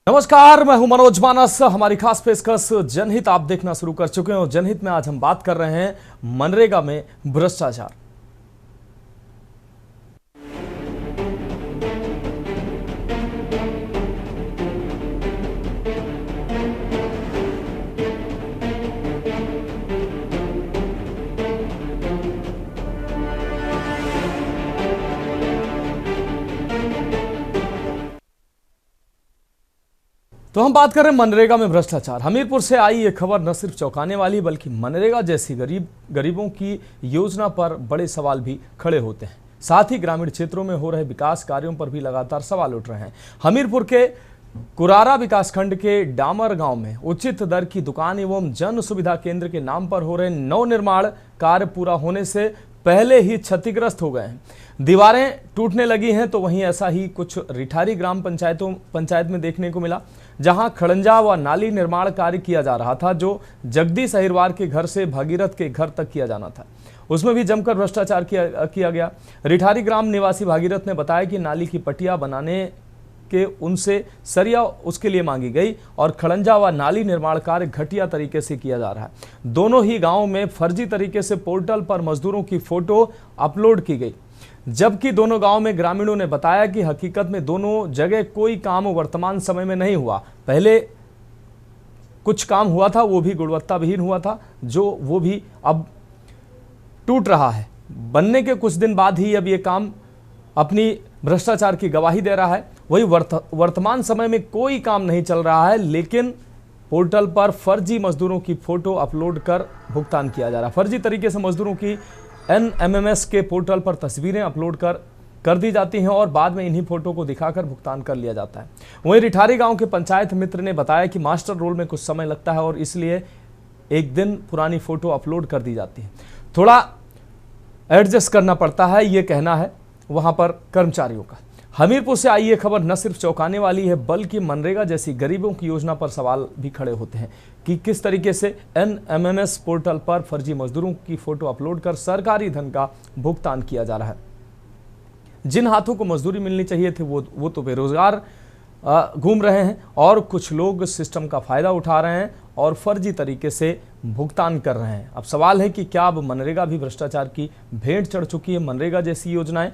नमस्कार, मैं हूं मनोज मानस। हमारी खास पेशकश जनहित आप देखना शुरू कर चुके हैं और जनहित में आज हम बात कर रहे हैं मनरेगा में भ्रष्टाचार। तो हम बात कर रहे हैं मनरेगा में भ्रष्टाचार। हमीरपुर से आई ये खबर न सिर्फ चौंकाने वाली बल्कि मनरेगा जैसी गरीबों की योजना पर बड़े सवाल भी खड़े होते हैं। साथ ही ग्रामीण क्षेत्रों में हो रहे विकास कार्यों पर भी लगातार सवाल उठ रहे हैं। हमीरपुर के कुरारा विकासखंड के डामर गांव में उचित दर की दुकान एवं जन सुविधा केंद्र के नाम पर हो रहे नवनिर्माण कार्य पूरा होने से पहले ही क्षतिग्रस्त हो गए हैं। दीवारें टूटने लगी हैं, तो वहीं ऐसा ही कुछ रिठारी ग्राम पंचायत में देखने को मिला, जहां खड़ंजा व नाली निर्माण कार्य किया जा रहा था, जो जगदीश अहिरवार के घर से भगीरथ के घर तक किया जाना था। उसमें भी जमकर भ्रष्टाचार किया गया। रिठारी ग्राम निवासी भागीरथ ने बताया कि नाली की पट्टियां बनाने के उनसे सरिया उसके लिए मांगी गई और खड़ंजा व नाली निर्माण कार्य घटिया तरीके से किया जा रहा है। दोनों ही गांवों में फर्जी तरीके से पोर्टल पर मजदूरों की फोटो अपलोड की गई, जबकि दोनों गांवों में ग्रामीणों ने बताया कि हकीकत में दोनों जगह कोई काम वर्तमान समय में नहीं हुआ। पहले कुछ काम हुआ था, वो भी गुणवत्ताविहीन हुआ था, जो वो भी अब टूट रहा है। बनने के कुछ दिन बाद ही अब ये काम अपनी भ्रष्टाचार की गवाही दे रहा है। वही वर्तमान समय में कोई काम नहीं चल रहा है, लेकिन पोर्टल पर फर्जी मजदूरों की फोटो अपलोड कर भुगतान किया जा रहा है। फर्जी तरीके से मजदूरों की NMMS के पोर्टल पर तस्वीरें अपलोड कर दी जाती हैं और बाद में इन्हीं फोटो को दिखाकर भुगतान कर लिया जाता है। वहीं रिठारी गांव के पंचायत मित्र ने बताया कि मास्टर रोल में कुछ समय लगता है और इसलिए एक दिन पुरानी फोटो अपलोड कर दी जाती है। थोड़ा एडजस्ट करना पड़ता है, ये कहना है वहां पर कर्मचारियों का। हमीरपुर से आई ये खबर न सिर्फ चौंकाने वाली है बल्कि मनरेगा जैसी गरीबों की योजना पर सवाल भी खड़े होते हैं कि किस तरीके से NMMS पोर्टल पर फर्जी मजदूरों की फोटो अपलोड कर सरकारी धन का भुगतान किया जा रहा है। जिन हाथों को मजदूरी मिलनी चाहिए थी वो तो बेरोजगार घूम रहे हैं और कुछ लोग सिस्टम का फायदा उठा रहे हैं और फर्जी तरीके से भुगतान कर रहे हैं। अब सवाल है कि क्या अब मनरेगा भी भ्रष्टाचार की भेंट चढ़ चुकी है, मनरेगा जैसी योजनाएं,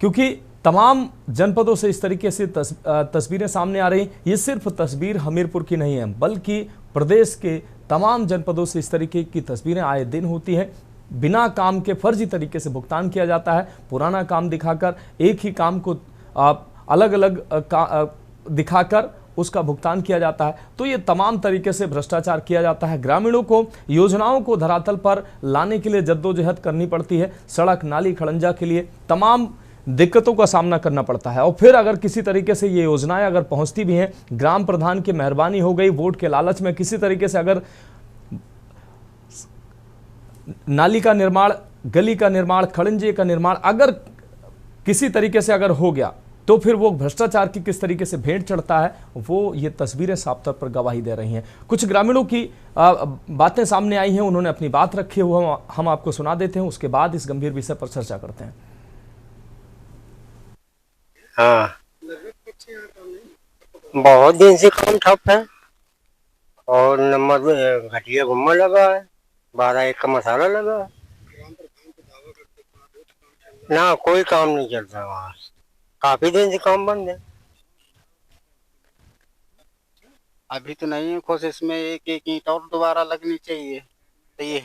क्योंकि तमाम जनपदों से इस तरीके से तस्वीरें सामने आ रही। ये सिर्फ तस्वीर हमीरपुर की नहीं है बल्कि प्रदेश के तमाम जनपदों से इस तरीके की तस्वीरें आए दिन होती हैं। बिना काम के फर्जी तरीके से भुगतान किया जाता है। पुराना काम दिखाकर एक ही काम को अलग अलग दिखाकर उसका भुगतान किया जाता है। तो ये तमाम तरीके से भ्रष्टाचार किया जाता है। ग्रामीणों को योजनाओं को धरातल पर लाने के लिए जद्दोजहद करनी पड़ती है। सड़क, नाली, खड़ंजा के लिए तमाम दिक्कतों का सामना करना पड़ता है और फिर अगर किसी तरीके से ये योजनाएं अगर पहुंचती भी हैं, ग्राम प्रधान की मेहरबानी हो गई, वोट के लालच में किसी तरीके से अगर नाली का निर्माण, गली का निर्माण, खड़ंजे का निर्माण अगर किसी तरीके से अगर हो गया, तो फिर वो भ्रष्टाचार की किस तरीके से भेंट चढ़ता है, वो ये तस्वीरें साफ तौर पर गवाही दे रही हैं। कुछ ग्रामीणों की बातें सामने आई हैं, उन्होंने अपनी बात रखी हुई, हम आपको सुना देते हैं, उसके बाद इस गंभीर विषय पर चर्चा करते हैं। हाँ, बहुत दिन से काम ठप है और नंबर घटिया घुमने लगा है। 12 का मसाला लगा है ना, कोई काम नहीं चल रहा वहाँ। काफी दिन से काम बंद है। अभी तो नहीं है कोशिश में, एक एक ईंट और दोबारा लगनी चाहिए। तो ये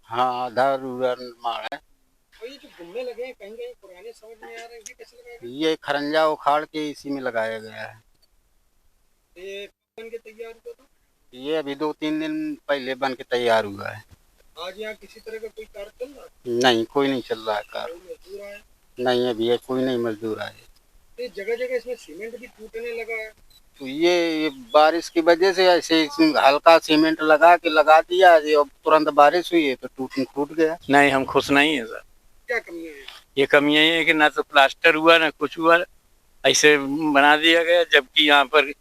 हाँ, आधा अधूरा निर्माण है। ये जो घूमने लगे हैं कहीं कहीं पुराने समझ में आ रहे हैं, ये कैसे लगाया गया? ये खरंजा उखाड़ के इसी में लगाया गया है। ये बन के तैयार हुआ था? ये अभी 2-3 दिन पहले बन के तैयार हुआ है। आज यहाँ किसी तरह का कोई कार्य चल रहा है? नहीं, कोई नहीं चल रहा है कार्य। कोई मजदूर आए? नहीं, अभी ये कोई नहीं मजदूर आए। तो जगह जगह इसमें सीमेंट भी टूटने लगा है। तो ये बारिश की वजह से ऐसे इसमें हल्का सीमेंट लगा दिया, ये तुरंत बारिश हुई है तो टूट गया। नहीं, हम खुश नहीं है सर। क्या कमियां हैं? ये कमियां ये है कि ना तो प्लास्टर हुआ ना कुछ हुआ, ऐसे बना दिया गया, जबकि यहाँ पर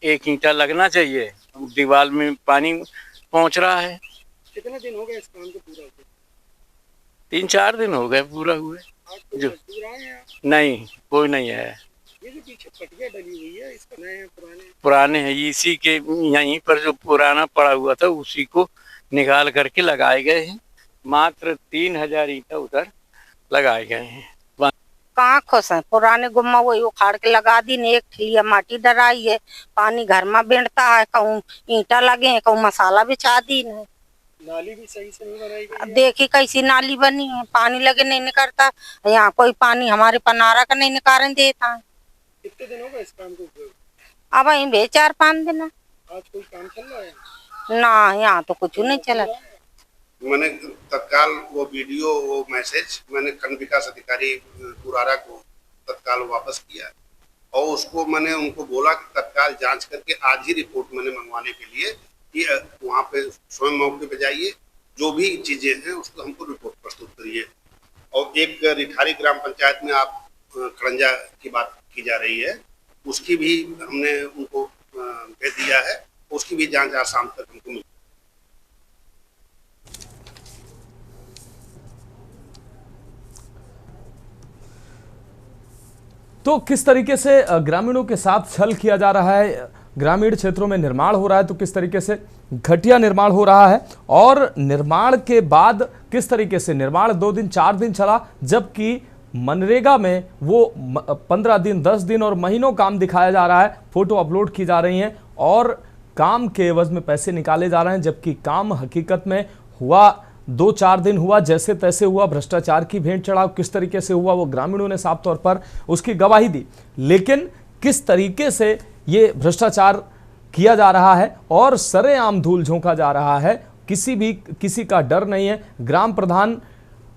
एक ईंटा लगना चाहिए, दीवार में पानी पहुँच रहा है। कितने दिन हो गए इस काम को पूरा हुए? 3-4 दिन हो गए पूरा हुए। आज कोई जो मजदूर आए हैं? नहीं, कोई नहीं है। ये जो पीछे पटिया डली हुई है इसका नए पुराने पुराने हैं इसी के, यहीं पर जो पुराना पड़ा हुआ था उसी को निकाल करके लगाए गए हैं। मात्र 3000 ईंटा उधर लगाए गए हैं। कहाँ खुश है, पुराने गुम्मा वही उखाड़ के लगा दी ने, एक ठिलिया माटी डराई है, पानी घर में बेड़ता है, कहूँ ईंटा लगे हैं, कहूँ मसाला बिछा दी ने। नाली भी सही से नहीं बनाई गई अब है। देखी कैसी नाली बनी है, पानी लगे नहीं निकलता, यहाँ कोई पानी हमारे पनारा का नहीं निकालने देता है। कितने दिन होगा इस काम को हुए? अब वहीं भे 4-5 दिन है। आज कोई काम चल रहा है? ना यहाँ तो कुछ नहीं चला। मैंने तत्काल वो वीडियो, वो मैसेज मैंने खंड विकास अधिकारी पुरारा को तत्काल वापस किया और उसको मैंने उनको बोला कि तत्काल जांच करके आज ही रिपोर्ट मैंने मंगवाने के लिए कि वहाँ पे स्वयं मौके पे जाइए, जो भी चीजें हैं उसको हमको रिपोर्ट प्रस्तुत करिए। और एक रिठारी ग्राम पंचायत में आप खड़ंजा की बात की जा रही है, उसकी भी हमने उनको भेज दिया है, उसकी भी जांच आज शाम तक हमको मिल। तो किस तरीके से ग्रामीणों के साथ छल किया जा रहा है, ग्रामीण क्षेत्रों में निर्माण हो रहा है तो किस तरीके से घटिया निर्माण हो रहा है, और निर्माण के बाद किस तरीके से निर्माण 2 दिन 4 दिन चला, जबकि मनरेगा में वो 15 दिन 10 दिन और महीनों काम दिखाया जा रहा है, फोटो अपलोड की जा रही हैं और काम के एवज में पैसे निकाले जा रहे हैं, जबकि काम हकीकत में हुआ 2-4 दिन हुआ, जैसे तैसे हुआ, भ्रष्टाचार की भेंट चढ़ाव किस तरीके से हुआ वो ग्रामीणों ने साफ तौर पर उसकी गवाही दी। लेकिन किस तरीके से ये भ्रष्टाचार किया जा रहा है और सरेआम धूल झोंका जा रहा है, किसी का डर नहीं है। ग्राम प्रधान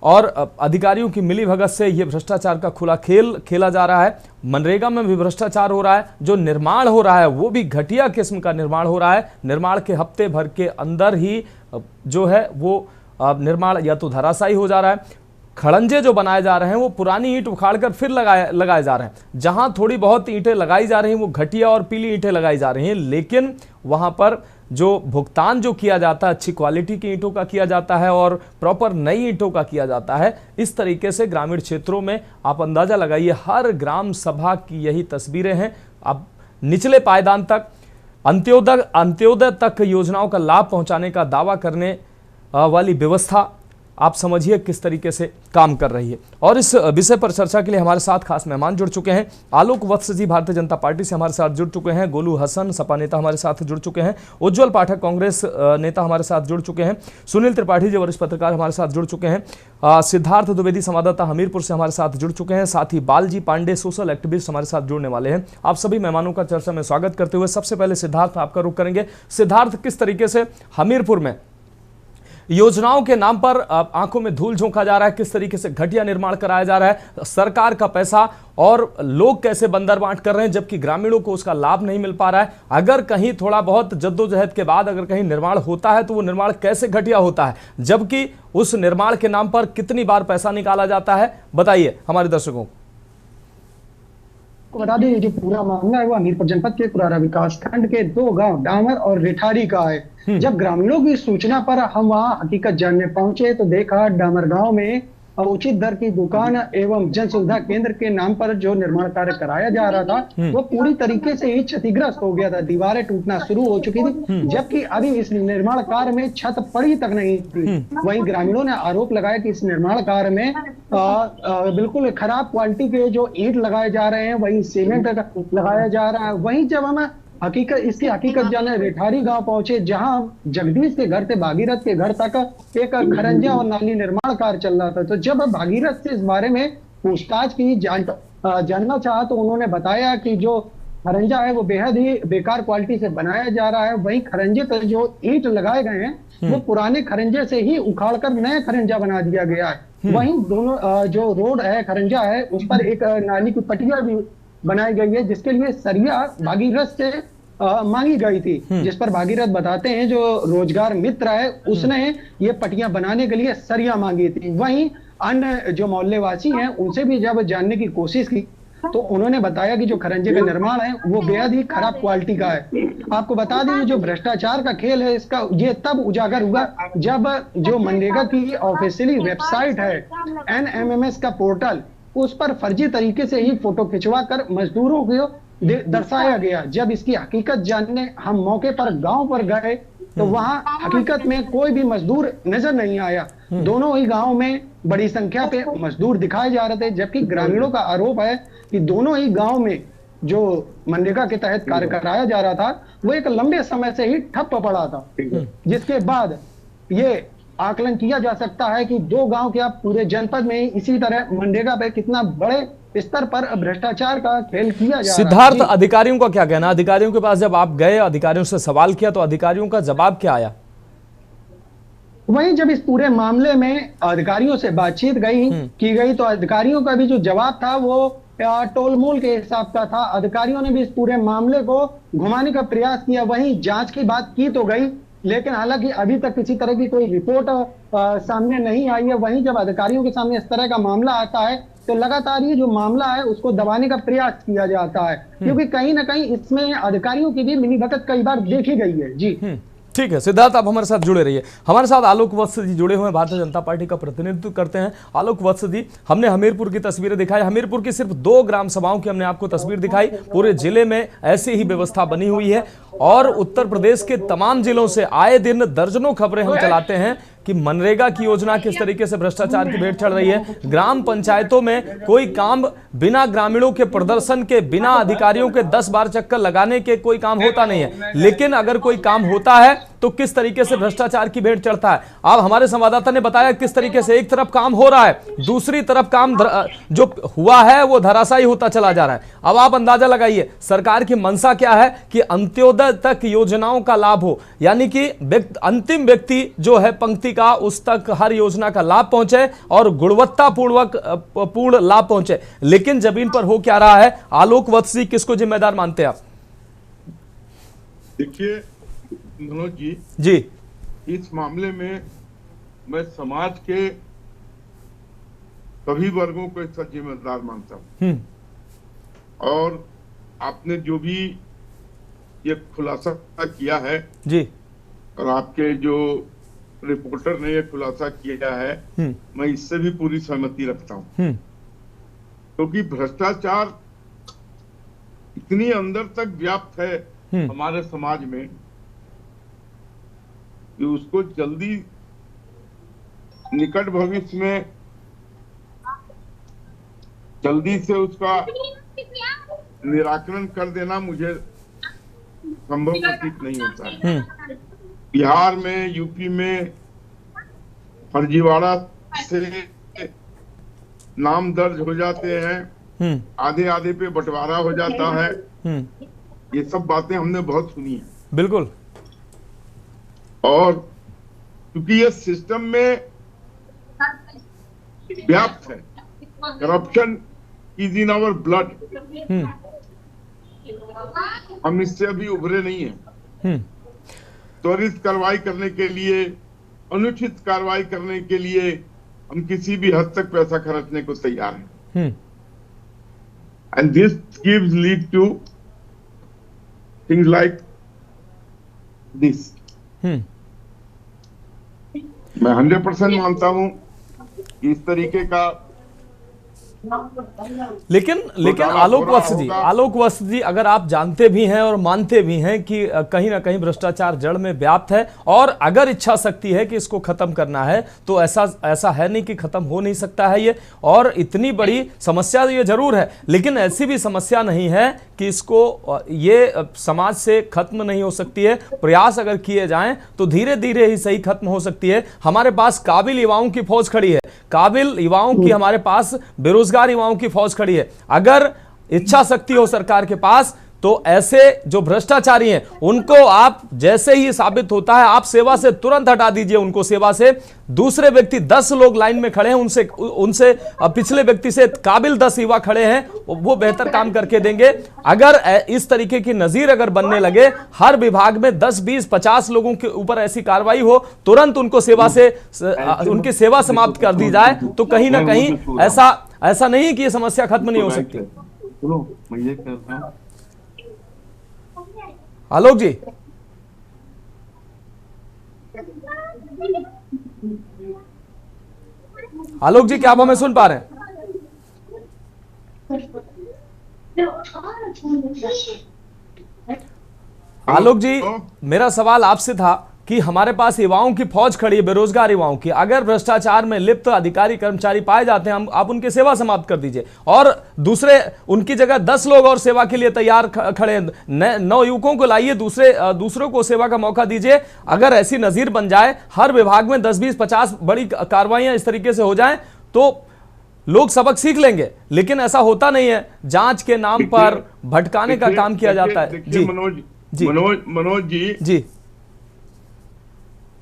और अधिकारियों की मिलीभगत से ये भ्रष्टाचार का खुला खेल खेला जा रहा है। मनरेगा में भी भ्रष्टाचार हो रहा है, जो निर्माण हो रहा है वो भी घटिया किस्म का निर्माण हो रहा है। निर्माण के हफ्ते भर के अंदर ही जो है वो निर्माण या तो धराशायी हो जा रहा है। खड़ंजे जो बनाए जा रहे हैं वो पुरानी ईंट उखाड़कर फिर लगाए जा रहे हैं। जहां थोड़ी बहुत ईंटें लगाई जा रही हैं वो घटिया और पीली ईंटें लगाई जा रही हैं, लेकिन वहां पर जो भुगतान जो किया जाता है अच्छी क्वालिटी की ईंटों का किया जाता है और प्रॉपर नई ईंटों का किया जाता है। इस तरीके से ग्रामीण क्षेत्रों में आप अंदाजा लगाइए, हर ग्राम सभा की यही तस्वीरें हैं। अब निचले पायदान तक, अंत्योदय तक योजनाओं का लाभ पहुंचाने का दावा करने वाली व्यवस्था आप समझिए किस तरीके से काम कर रही है। और इस विषय पर चर्चा के लिए हमारे साथ खास मेहमान जुड़ चुके हैं। आलोक वत्स जी भारतीय जनता पार्टी से हमारे साथ जुड़ चुके हैं, गोलू हसन सपा नेता हमारे साथ जुड़ चुके हैं, उज्जवल पाठक कांग्रेस नेता हमारे साथ जुड़ चुके हैं, सुनील त्रिपाठी जी वरिष्ठ पत्रकार हमारे साथ जुड़ चुके हैं, सिद्धार्थ द्विवेदी संवाददाता हमीरपुर से हमारे साथ जुड़ चुके हैं, साथ ही बालजी पांडे सोशल एक्टिविस्ट हमारे साथ जुड़ने वाले हैं। आप सभी मेहमानों का चर्चा में स्वागत करते हुए सबसे पहले सिद्धार्थ आपका रुख करेंगे। सिद्धार्थ, किस तरीके से हमीरपुर में योजनाओं के नाम पर आंखों में धूल झोंका जा रहा है, किस तरीके से घटिया निर्माण कराया जा रहा है, सरकार का पैसा और लोग कैसे बंदर बांट कर रहे हैं, जबकि ग्रामीणों को उसका लाभ नहीं मिल पा रहा है। अगर कहीं थोड़ा बहुत जद्दोजहद के बाद अगर कहीं निर्माण होता है तो वो निर्माण कैसे घटिया होता है, जबकि उस निर्माण के नाम पर कितनी बार पैसा निकाला जाता है, बताइए हमारे दर्शकों को। बता दें, जो पूरा मामला है वो हमीरपुर जनपद के कुरारा विकास खंड के 2 गांव डामर और रिठारी का है। जब ग्रामीणों की सूचना पर हम वहां हकीकत जानने पहुंचे तो देखा डामर गांव में उचित दर की दुकान एवं जन सुविधा केंद्र के नाम पर जो निर्माण कार्य कराया जा रहा था वो पूरी तरीके से ही क्षतिग्रस्त हो गया था, दीवारें टूटना शुरू हो चुकी थी, जबकि अभी इस निर्माण कार्य में छत पड़ी तक नहीं थी। वहीं ग्रामीणों ने आरोप लगाया कि इस निर्माण कार्य में बिल्कुल खराब क्वालिटी के जो ईंट लगाए जा रहे हैं, वहीं सीमेंट लगाया जा रहा है। वहीं जब हम इसकी हकीकत जाने रिठारी गांव पहुंचे, जहां जगदीश के घर से भागीरथ के घर तक एक खरंजा और नाली निर्माण कार्य चल रहा था। तो जब भागीरथ से इस बारे में पूछताछ की, जानना चाहा तो उन्होंने बताया कि जो खरंजा है वो बेहद ही बेकार क्वालिटी से बनाया जा रहा है। वहीं खरंजे पर जो ईंट लगाए गए हैं वो पुराने खरंजे से ही उखाड़कर नया खरंजा बना दिया गया है। वहीं दोनों जो रोड है खरंजा है उस पर एक नाली की पटिया भी बनाई गई है, जिसके लिए सरिया भागीरथ से मांगी गई थी, जिस पर भागीरथ बताते हैं जो रोजगार मित्र है उसने ये पटियां बनाने के लिए सरिया मांगी थी। वहीं अन्य जो मोहल्ले वासी हैं उनसे भी जब जानने की कोशिश की तो उन्होंने बताया कि जो खरंजे का निर्माण है वो बेहद ही खराब क्वालिटी का है। आपको बता दें जो भ्रष्टाचार का खेल है इसका ये तब उजागर हुआ जब जो मनरेगा की ऑफिशियली वेबसाइट है NMMS का पोर्टल उस पर फर्जी तरीके से ही फोटो खिंचवा कर मजदूरों को दर्शाया गया। जब इसकी हकीकत जानने हम मौके पर गांव पर गए तो वहां हकीकत में कोई भी मजदूर नजर नहीं आया। दोनों ही गांव में बड़ी संख्या पे मजदूर दिखाए जा रहे थे, जबकि ग्रामीणों का आरोप है कि दोनों ही गांव में जो मनरेगा के तहत कार्य कराया जा रहा था वो एक लंबे समय से ही ठप पड़ा था, जिसके बाद ये आकलन किया जा सकता है कि दो गांव क्या पूरे जनपद में इसी तरह मनरेगा पे कितना बड़े स्तर पर भ्रष्टाचार का खेल किया जा रहा है। सिद्धार्थ, अधिकारियों का क्या कहना? अधिकारियों के पास जब आप गए, अधिकारियों से सवाल किया, तो अधिकारियों का जवाब क्या आया? वहीं जब इस पूरे मामले में अधिकारियों से बातचीत की गई तो अधिकारियों का भी जो जवाब था वो टोलमोल के हिसाब का था। अधिकारियों ने भी इस पूरे मामले को घुमाने का प्रयास किया। वहीं जांच की बात की तो गई, लेकिन हालांकि अभी तक किसी तरह की कोई रिपोर्ट सामने नहीं आई है। वहीं जब अधिकारियों के सामने इस तरह का मामला आता है तो लगातार ये जो मामला है उसको दबाने का प्रयास किया जाता है, क्योंकि कहीं ना कहीं इसमें अधिकारियों की भी मिलीभगत कई बार देखी गई है। जी ठीक है सिद्धार्थ, आप हमारे साथ जुड़े रहिए। हमारे साथ आलोक वत्स जी जुड़े हुए हैं, भारतीय जनता पार्टी का प्रतिनिधित्व करते हैं। आलोक वत्स जी, हमने हमीरपुर की तस्वीरें दिखाई, हमीरपुर की सिर्फ 2 ग्राम सभाओं की हमने आपको तस्वीर दिखाई। पूरे जिले में ऐसी ही व्यवस्था बनी हुई है और उत्तर प्रदेश के तमाम जिलों से आए दिन दर्जनों खबरें हम चलाते हैं कि मनरेगा की योजना किस तरीके से भ्रष्टाचार की भेंट चढ़ रही है। ग्राम पंचायतों में कोई काम बिना ग्रामीणों के प्रदर्शन के, बिना अधिकारियों के 10 बार चक्कर लगाने के कोई काम होता नहीं है, लेकिन अगर कोई काम होता है तो किस तरीके से भ्रष्टाचार की भेंट चढ़ता है। अब हमारे संवाददाता ने बताया किस तरीके से एक तरफ काम हो रहा है, दूसरी तरफ काम जो हुआ है वो धराशायी होता चला जा रहा है। अब आप अंदाजा लगाइए सरकार की मंशा क्या है कि अंत्योदय तक योजनाओं का लाभ हो, यानी कि अंतिम व्यक्ति जो है पंक्ति का उस तक हर योजना का लाभ पहुंचे और गुणवत्तापूर्ण लाभ पहुंचे। लेकिन जमीन पर हो क्या रहा है? आलोक वत्स जी, किसको जिम्मेदार मानते हैं आप? देखिए मनोज जी, इस मामले में मैं समाज के सभी वर्गों को इसका जिम्मेदार मानता हूं। और आपने जो भी ये खुलासा किया है जी, और आपके जो रिपोर्टर ने ये खुलासा किया है, मैं इससे भी पूरी सहमति रखता हूं, क्योंकि भ्रष्टाचार इतनी अंदर तक व्याप्त है हमारे समाज में कि उसको जल्दी निकट भविष्य में जल्दी से उसका निराकरण कर देना मुझे संभव प्रतीत नहीं होता है। बिहार में, यूपी में फर्जीवाड़ा से नाम दर्ज हो जाते हैं, आधे आधे पे बंटवारा हो जाता है। ये सब बातें हमने बहुत सुनी है। बिल्कुल। और क्योंकि ये सिस्टम में व्याप्त है, corruption is in our blood, हम इससे अभी उभरे नहीं हैं। त्वरित कार्रवाई करने के लिए, अनुचित कार्रवाई करने के लिए हम किसी भी हद तक पैसा खर्चने को तैयार हैं। And this gives lead two things like this. मैं 100% मानता हूं कि इस तरीके का लेकिन आलोक वत्स जी, अगर आप जानते भी हैं और मानते भी हैं कि कहीं ना कहीं भ्रष्टाचार जड़ में व्याप्त है और अगर इच्छा शक्ति है कि इसको खत्म करना है, तो ऐसा है नहीं कि खत्म हो नहीं सकता है ये। और इतनी बड़ी समस्या ये जरूर है, लेकिन ऐसी भी समस्या नहीं है कि इसको ये समाज से खत्म नहीं हो सकती है। प्रयास अगर किए जाएं तो धीरे धीरे ही सही खत्म हो सकती है। हमारे पास काबिल युवाओं की फौज खड़ी है, काबिल युवाओं की हमारे पास बेरोजगार युवाओं की फौज खड़ी है। अगर इच्छा शक्ति हो सरकार के पास तो ऐसे जो भ्रष्टाचारी हैं उनको आप जैसे ही साबित होता है आप सेवा से तुरंत हटा दीजिए उनको सेवा से। दूसरे व्यक्ति 10 लोग लाइन में खड़े हैं, उनसे पिछले व्यक्ति से काबिल 10 युवा खड़े हैं, वो बेहतर काम करके देंगे। अगर इस तरीके की नजीर अगर बनने लगे, हर विभाग में 10, 20, 50 लोगों के ऊपर ऐसी कार्रवाई हो, तुरंत उनको सेवा से उनकी सेवा समाप्त कर दी जाए, तो कहीं ना कहीं ऐसा नहीं कि ये समस्या खत्म नहीं हो सकती। आलोक जी, आलोक जी, क्या आप हमें सुन पा रहे हैं? आलोक जी, मेरा सवाल आपसे था कि हमारे पास युवाओं की फौज खड़ी है, बेरोजगार युवाओं की। अगर भ्रष्टाचार में लिप्त अधिकारी कर्मचारी पाए जाते हैं, आप उनकी सेवा समाप्त कर दीजिए और दूसरे उनकी जगह 10 लोग और सेवा के लिए तैयार खड़े हैं। 9 युवकों को लाइए, दूसरों को सेवा का मौका दीजिए। अगर ऐसी नजीर बन जाए, हर विभाग में 10, 20, 50 बड़ी कार्रवाइयां इस तरीके से हो जाएं, तो लोग सबक सीख लेंगे। लेकिन ऐसा होता नहीं है, जांच के नाम पर भटकाने का काम किया जाता है। जी Manoj ji,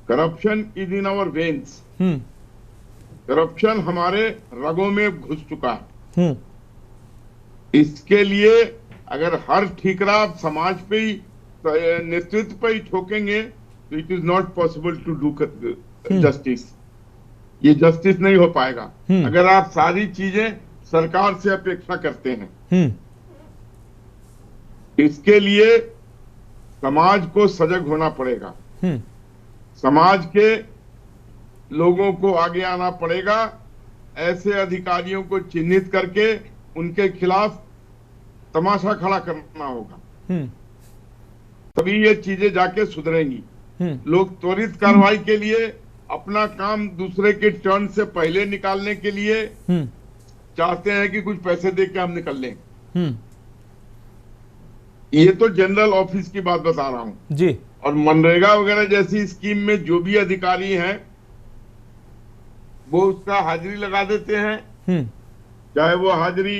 corruption is in our veins. Corruption हमारे रगों में घुस चुका है। इसके लिए अगर हर ठीकरा समाज पे ही, नेतृत्व पे ही ठोकेंगे तो it is not possible to do justice. ये जस्टिस नहीं हो पाएगा अगर आप सारी चीजें सरकार से अपेक्षा करते हैं। इसके लिए समाज को सजग होना पड़ेगा। समाज के लोगों को आगे आना पड़ेगा। ऐसे अधिकारियों को चिन्हित करके उनके खिलाफ तमाशा खड़ा करना होगा, तभी ये चीजें जाके सुधरेंगी। लोग त्वरित कार्रवाई के लिए, अपना काम दूसरे के टर्न से पहले निकालने के लिए चाहते हैं कि कुछ पैसे दे के हम निकल लें। ये तो जनरल ऑफिस की बात बता रहा हूं जी। और मनरेगा वगैरह जैसी स्कीम में जो भी अधिकारी हैं वो उसका हाजिरी लगा देते हैं, चाहे वो हाजिरी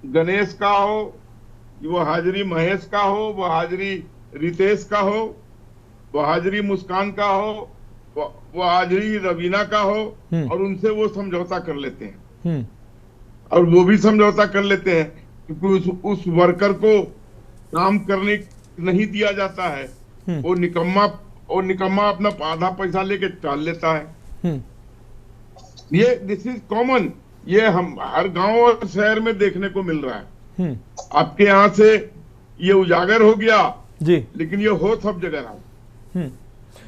गणेश का हो, वो हाजिरी महेश का हो, वो हाजिरी रितेश का हो, वो हाजिरी मुस्कान का हो, वो हाजिरी रवीना का हो, और उनसे वो समझौता कर लेते हैं। और वो भी समझौता कर लेते हैं क्योंकि उस वर्कर को काम करने नहीं दिया जाता है। वो निकम्मा अपना आधा पैसा लेके चल लेता है। ये दिस इज कॉमन, ये हम हर गांव और शहर में देखने को मिल रहा है। आपके यहाँ से ये उजागर हो गया जी, लेकिन ये हो सब जगह रहा।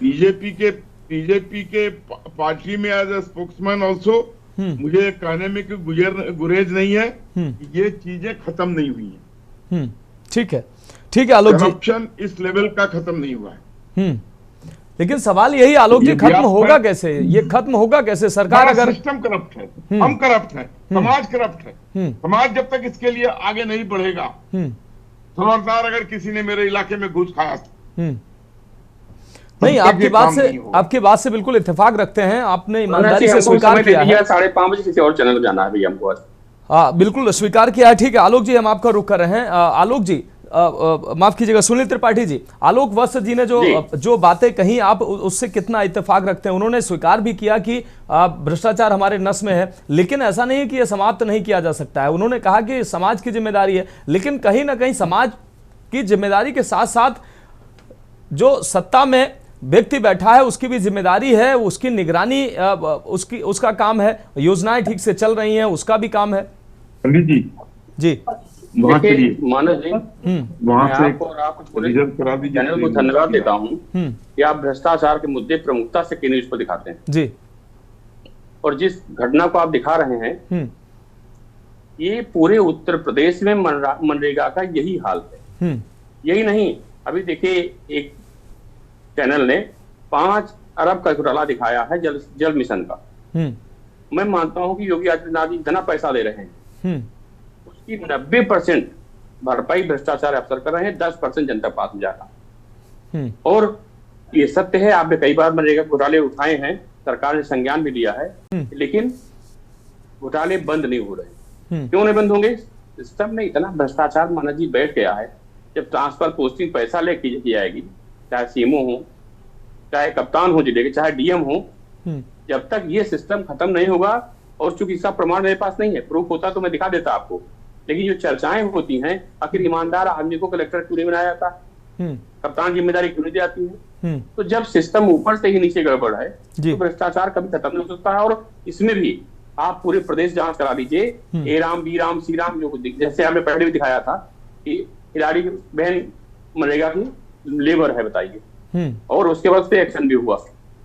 बीजेपी के पार्टी में एज ए स्पोक्समैन ऑल्सो मुझे कहने में कि गुरेज नहीं है, ये चीजें खत्म नहीं हुई है। ठीक है आलोक जी, करप्शन इस लेवल का खत्म नहीं हुआ है। लेकिन सवाल यही आलोक जी, खत्म होगा कैसे? ये खत्म होगा कैसे? सरकार अगर सिस्टम करप्ट है, हम करप्ट है, समाज करप्ट है। समाज जब तक इसके लिए आगे नहीं बढ़ेगा, खबरदार अगर किसी ने मेरे इलाके में घूस खाया नहीं, आपकी बात से बिल्कुल इत्तेफाक रखते हैं। आपने ईमानदारी से स्वीकार किया है। 5:30 बजे किसी और चैनल जाना है भैया हमको। हाँ बिल्कुल स्वीकार किया है। ठीक है आलोक जी, हम आपका रुख कर रहे हैं। आलोक जी, माफ कीजिएगा सुनील त्रिपाठी जी, आलोक वत्स जी ने जो बातें कही, आप उससे कितना इत्तेफाक रखते हैं? उन्होंने स्वीकार भी किया कि भ्रष्टाचार हमारे नस में है, लेकिन ऐसा नहीं है कि यह समाप्त नहीं किया जा सकता है। उन्होंने कहा कि समाज की जिम्मेदारी है, लेकिन कहीं ना कहीं समाज की जिम्मेदारी के साथ साथ जो सत्ता में व्यक्ति बैठा है उसकी भी जिम्मेदारी है, उसकी निगरानी उसका काम है। योजनाएं ठीक से चल रही हैं, उसका भी काम है। पंडित जी जी, मानस जी, वहां से आपको और आपको पूरे चैनल को धन्यवाद देता हूँ कि आप भ्रष्टाचार के मुद्दे प्रमुखता से न्यूज पर दिखाते हैं जी। और जिस घटना को आप दिखा रहे हैं, ये पूरे उत्तर प्रदेश में मनरेगा का यही हाल है। यही नहीं, अभी देखिए एक चैनल ने 5 अरब का घोटाला दिखाया है जल मिशन का। मैं मानता हूं कि योगी आदित्यनाथ जी इतना पैसा दे रहे हैं, उसकी 90% भरपाई भ्रष्टाचार अफसर कर रहे हैं, 10% जनता पास में जा रहा। और ये सत्य है, आपने कई बार मनरेगा घोटाले उठाए हैं, सरकार ने संज्ञान भी लिया है, लेकिन घोटाले बंद नहीं हो रहे। क्यों नहीं बंद होंगे? सिस्टम में इतना भ्रष्टाचार माना जी बैठ गया है। जब ट्रांसफर पोस्टिंग पैसा लेके की जाएगी, चाहे सीएमओ हो, चाहे कप्तान हो जिले के, चाहे डीएम हो, जब तक ये सिस्टम खत्म नहीं होगा, और चूंकि इसका प्रमाण मेरे पास नहीं है, प्रूफ होता तो मैं दिखा देता आपको, लेकिन जो चर्चाएं होती हैं, आखिर ईमानदार आदमी को कलेक्टर क्यों नहीं बनाया जाता, कप्तान जिम्मेदारी क्यों नहीं दी जाती है? तो जब सिस्टम ऊपर से ही नीचे गड़बड़ है तो भ्रष्टाचार कभी खत्म नहीं हो सकता है। और इसमें भी आप पूरे प्रदेश जांच करा दीजिए, ए राम बी राम सी राम, जो जैसे आपने पहले भी दिखाया था कि खिलाड़ी की बहन मनरेगा की लेबर है, बताइए, और उसके बाद से एक्शन भी हुआ।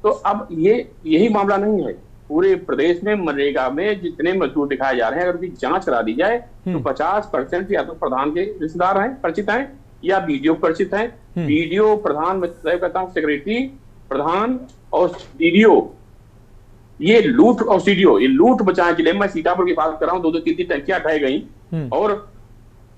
तो अब ये यही मामला नहीं है, पूरे प्रदेश में मनरेगा में जितने मजदूर दिखाए जा रहे हैं, अगर उनकी जांच करा दी जाए तो 50% या तो प्रधान के रिश्तेदार हैं, परिचित हैं, या बीडीओ परिचित हैं। बीडीओ, प्रधान, मैं कहता हूँ सेक्रेटरी, प्रधान और डीडीओ, ये लूट और सीडीओ, ये लूट बचाने के लिए, मैं सीतापुर की बात कर रहा हूँ, 2-2, 3-3 टंकियां ढह गई और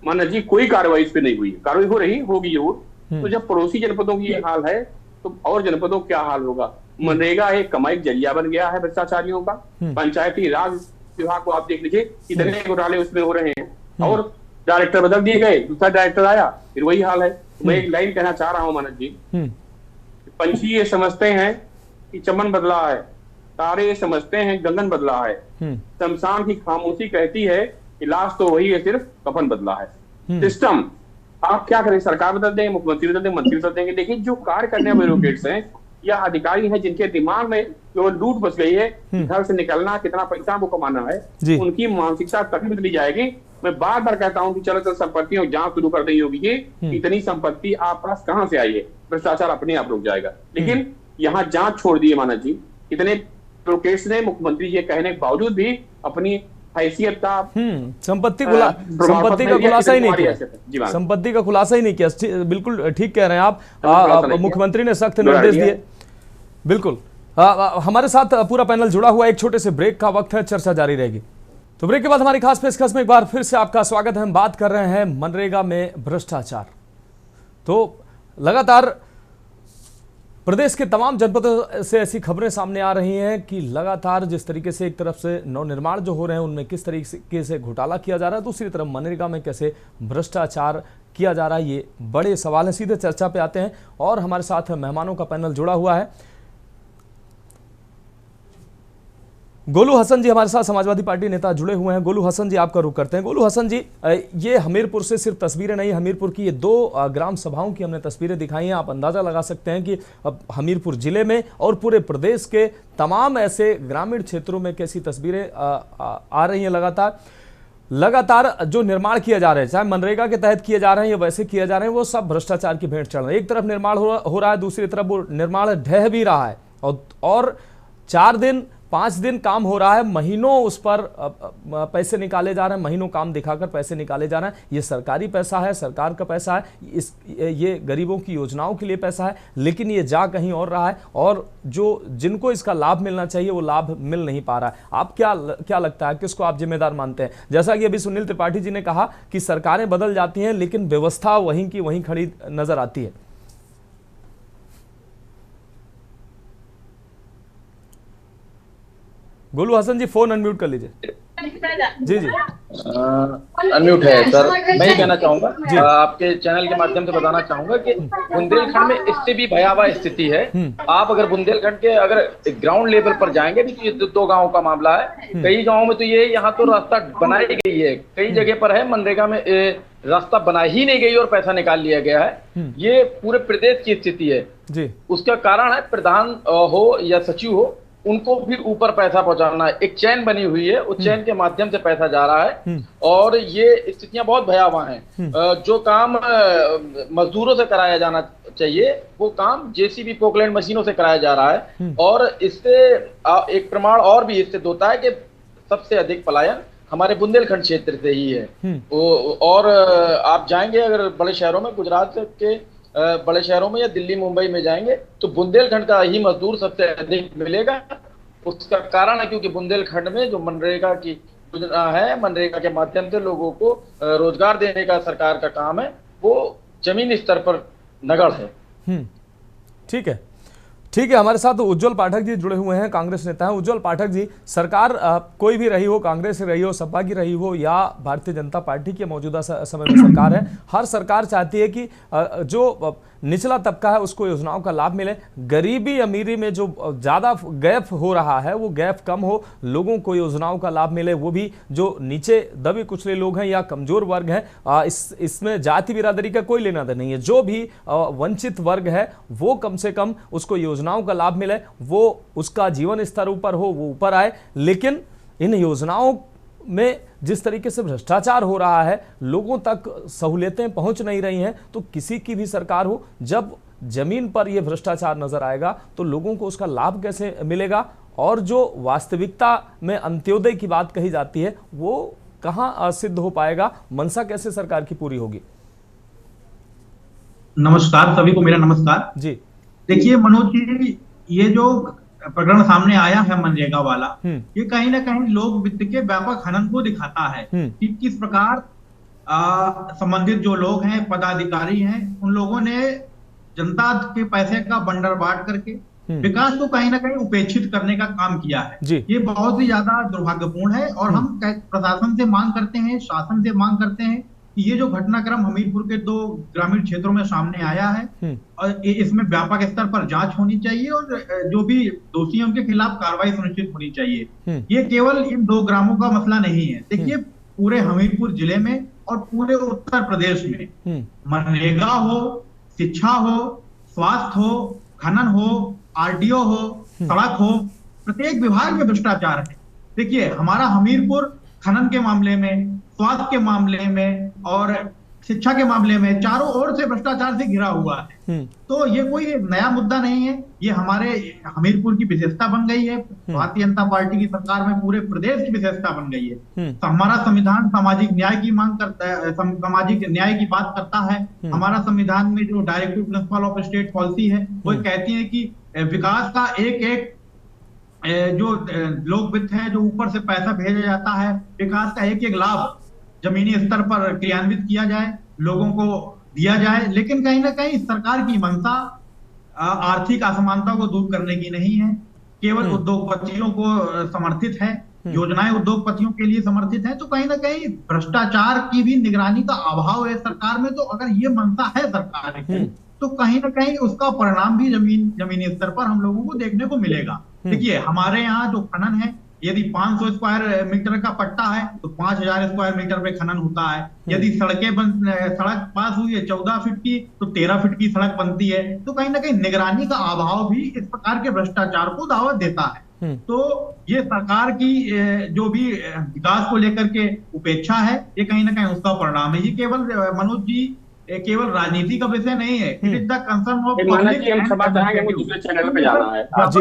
माना जी कोई कार्रवाई इस पे नहीं हुई। कार्रवाई हो रही होगी जरूर। तो जब पड़ोसी जनपदों की ये हाल है तो और जनपदों क्या हाल होगा। मनरेगा एक कमाई जरिया बन गया है भ्रष्टाचारियों का। पंचायती राज विभाग को आप देख लीजिए कितने घोटाले उसमें हो रहे हैं और डायरेक्टर बदल दिए गए, दूसरा डायरेक्टर आया, फिर वही हाल है। मैं एक लाइन कहना चाह रहा हूँ मानस जी, पंछी ये समझते हैं कि चमन बदला है, तारे ये समझते हैं गगन बदला है, शमशान की खामोशी कहती है कि लाश तो वही है, सिर्फ कफन बदला है। सिस्टम आप क्या करें, सरकार बदल देंगे, मुख्यमंत्री बदल देंगे, मंत्री बदल देंगे, लेकिन जो कार्य करने वाले ब्यूरोक्रेट्स हैं या अधिकारी हैं जिनके दिमाग में जो लूट बच गई है, घर से निकलना, कितना पैसा वो कमाना है, उनकी मानसिकता तभी बदली जाएगी। मैं बार बार कहता हूँ कि चलो संपत्तियों की जांच शुरू कर देनी होगी, इतनी संपत्ति आप पास कहाँ से आई है, भ्रष्टाचार अपने आप रुक जाएगा। लेकिन यहाँ जांच छोड़ दी है मानस जी, इतने ब्यूरोक्रेट्स ने मुख्यमंत्री जी कहने के बावजूद भी अपनी हैसियत का संपत्ति का खुलासा ही नहीं किया, संपत्ति का खुलासा ही नहीं किया। बिल्कुल ठीक कह रहे हैं आप, मुख्यमंत्री ने सख्त निर्देश दिए। बिल्कुल हमारे साथ पूरा पैनल जुड़ा हुआ है। एक छोटे से ब्रेक का वक्त है, चर्चा जारी रहेगी। तो ब्रेक के बाद हमारी खास पेशकश में एक बार फिर से आपका स्वागत है। हम बात कर रहे हैं मनरेगा में भ्रष्टाचार। तो लगातार प्रदेश के तमाम जनपदों से ऐसी खबरें सामने आ रही हैं कि लगातार जिस तरीके से एक तरफ से नवनिर्माण जो हो रहे हैं उनमें किस तरीके से घोटाला किया जा रहा है, दूसरी तरफ मनरेगा में कैसे भ्रष्टाचार किया जा रहा है, ये बड़े सवाल हैं। सीधे चर्चा पे आते हैं और हमारे साथ मेहमानों का पैनल जुड़ा हुआ है। गोलू हसन जी हमारे साथ समाजवादी पार्टी नेता जुड़े हुए हैं। गोलू हसन जी आपका रुख करते हैं। गोलू हसन जी, ये हमीरपुर से सिर्फ तस्वीरें नहीं, हमीरपुर की ये 2 ग्राम सभाओं की हमने तस्वीरें दिखाई हैं। आप अंदाजा लगा सकते हैं कि अब हमीरपुर जिले में और पूरे प्रदेश के तमाम ऐसे ग्रामीण क्षेत्रों में कैसी तस्वीरें आ रही हैं। लगातार जो निर्माण किए जा रहे हैं, चाहे मनरेगा के तहत किए जा रहे हैं या वैसे किए जा रहे हैं, वो सब भ्रष्टाचार की भेंट चढ़ रहे हैं। एक तरफ निर्माण हो रहा है, दूसरी तरफ वो निर्माण ढह भी रहा है और 4 दिन 5 दिन काम हो रहा है, महीनों उस पर पैसे निकाले जा रहे हैं, महीनों काम दिखाकर पैसे निकाले जा रहे हैं। ये सरकारी पैसा है, सरकार का पैसा है, ये गरीबों की योजनाओं के लिए पैसा है, लेकिन ये जा कहीं और रहा है और जिनको इसका लाभ मिलना चाहिए वो लाभ मिल नहीं पा रहा है। आप क्या लगता है, किसको आप जिम्मेदार मानते हैं? जैसा कि अभी सुनील त्रिपाठी जी ने कहा कि सरकारें बदल जाती हैं लेकिन व्यवस्था वहीं की वहीं खड़ी नजर आती है। गोलू हसन जी फोन अनम्यूट कर लीजिए। जी जी अनम्यूट है सर। मैं ही कहना चाहूंगा, आपके चैनल के माध्यम से बताना चाहूंगा कि बुंदेलखंड में इससे भी भयावह स्थिति है। आप अगर बुंदेलखंड के अगर ग्राउंड लेवल पर जाएंगे भी तो ये 2 गांवों का मामला है। कई गांवों में तो ये यहाँ तो रास्ता बनाई गई है, कई जगह पर है मनरेगा में रास्ता बना ही नहीं गई और पैसा निकाल लिया गया है। ये पूरे प्रदेश की स्थिति है जी। उसका कारण है प्रधान हो या सचिव हो, उनको फिर ऊपर पैसा पहुंचाना है। एक चैन बनी हुई है, उस चैन के माध्यम से पैसा जा रहा है और ये स्थितियां बहुत भयावह हैं। जो काम मजदूरों से कराया जाना चाहिए वो काम जेसीबी पोकलैंड मशीनों से कराया जा रहा है। और इससे एक प्रमाण और भी इससे होता है कि सबसे अधिक पलायन हमारे बुंदेलखंड क्षेत्र से ही है। और आप जाएंगे अगर बड़े शहरों में, गुजरात के बड़े शहरों में या दिल्ली मुंबई में जाएंगे तो बुंदेलखंड का ही मजदूर सबसे अधिक मिलेगा। उसका कारण है क्योंकि बुंदेलखंड में जो मनरेगा की योजना है, मनरेगा के माध्यम से लोगों को रोजगार देने का सरकार का काम है, वो जमीनी स्तर पर नगण्य है। ठीक है, ठीक है। हमारे साथ उज्जवल पाठक जी जुड़े हुए हैं, कांग्रेस नेता हैं। उज्जवल पाठक जी, सरकार कोई भी रही हो, कांग्रेस रही हो, सपा की रही हो या भारतीय जनता पार्टी की मौजूदा समय में सरकार है, हर सरकार चाहती है कि जो निचला तबका है उसको योजनाओं का लाभ मिले। गरीबी अमीरी में जो ज़्यादा गैप हो रहा है वो गैप कम हो, लोगों को योजनाओं का लाभ मिले, वो भी जो नीचे दबे कुचले लोग हैं या कमज़ोर वर्ग हैं। इसमें जाति बिरादरी का कोई लेना देना नहीं है। जो भी वंचित वर्ग है वो कम से कम उसको योजनाओं का लाभ मिले, वो उसका जीवन स्तर ऊपर हो, वो ऊपर आए। लेकिन इन योजनाओं में जिस तरीके से भ्रष्टाचार हो रहा है, लोगों तक सहूलियतें पहुंच नहीं रही हैं, तो किसी की भी सरकार हो, जब जमीन पर यह भ्रष्टाचार नजर आएगा तो लोगों को उसका लाभ कैसे मिलेगा और जो वास्तविकता में अंत्योदय की बात कही जाती है वो कहाँ सिद्ध हो पाएगा? मंशा कैसे सरकार की पूरी होगी? नमस्कार सभी को, मेरा नमस्कार जी। देखिए मनोज जी, ये जो प्रकरण सामने आया है मनरेगा वाला, ये कहीं ना कहीं लोक वित्त के व्यापक हनन को दिखाता है कि किस प्रकार संबंधित जो लोग हैं, पदाधिकारी हैं, उन लोगों ने जनता के पैसे का बंडर बांट करके विकास को कहीं ना कहीं उपेक्षित करने का काम किया है। ये बहुत ही ज्यादा दुर्भाग्यपूर्ण है और हम प्रशासन से मांग करते हैं, शासन से मांग करते हैं कि ये जो घटनाक्रम हमीरपुर के 2 ग्रामीण क्षेत्रों में सामने आया है और इसमें व्यापक स्तर पर जांच होनी चाहिए और जो भी दोषी हैं उनके खिलाफ कार्रवाई सुनिश्चित होनी चाहिए। ये केवल इन 2 ग्रामों का मसला नहीं है। देखिए पूरे हमीरपुर जिले में और पूरे उत्तर प्रदेश में मनरेगा हो, शिक्षा हो, स्वास्थ्य हो, खनन हो, आरटीओ हो, सड़क हो, प्रत्येक विभाग में भ्रष्टाचार है। देखिए हमारा हमीरपुर खनन के मामले में, स्वास्थ्य के मामले में और शिक्षा के मामले में चारों ओर से भ्रष्टाचार से घिरा हुआ है। तो ये कोई नया मुद्दा नहीं है, ये हमारे हमीरपुर की विशेषता बन गई है। भारतीय जनता पार्टी की सरकार में पूरे प्रदेश की विशेषता बन गई है। तो हमारा संविधान सामाजिक न्याय की मांग करता है, सामाजिक न्याय की बात करता है। हमारा संविधान में जो directive principle of state policy है वो कहती है कि विकास का एक एक जो लोक वित्त है, जो ऊपर से पैसा भेजा जाता है, विकास का एक एक लाभ जमीनी स्तर पर क्रियान्वित किया जाए, लोगों को दिया जाए। लेकिन कहीं ना कहीं सरकार की मंशा आर्थिक असमानता को दूर करने की नहीं है, केवल उद्योगपतियों को समर्थित है, योजनाएं उद्योगपतियों के लिए समर्थित है। तो कहीं ना कहीं भ्रष्टाचार की भी निगरानी का अभाव है सरकार में। तो अगर ये मंशा है सरकार की तो कहीं ना कहीं उसका परिणाम भी जमीनी स्तर पर हम लोगों को देखने को मिलेगा। देखिए हमारे यहाँ जो खनन है, यदि 500 स्क्वायर मीटर का पट्टा है तो 5000 स्क्वायर मीटर पे खनन होता है। यदि सड़क पास हुई है 14 फीट की तो 13 फीट की सड़क बनती है। तो कहीं ना कहीं निगरानी का अभाव भी इस प्रकार के भ्रष्टाचार को दावत देता है। तो ये सरकार की जो भी विकास को लेकर के उपेक्षा है, ये कहीं ना कहीं उसका परिणाम है। ये केवल मनोज जी केवल राजनीति का विषय नहीं है, it is the concern of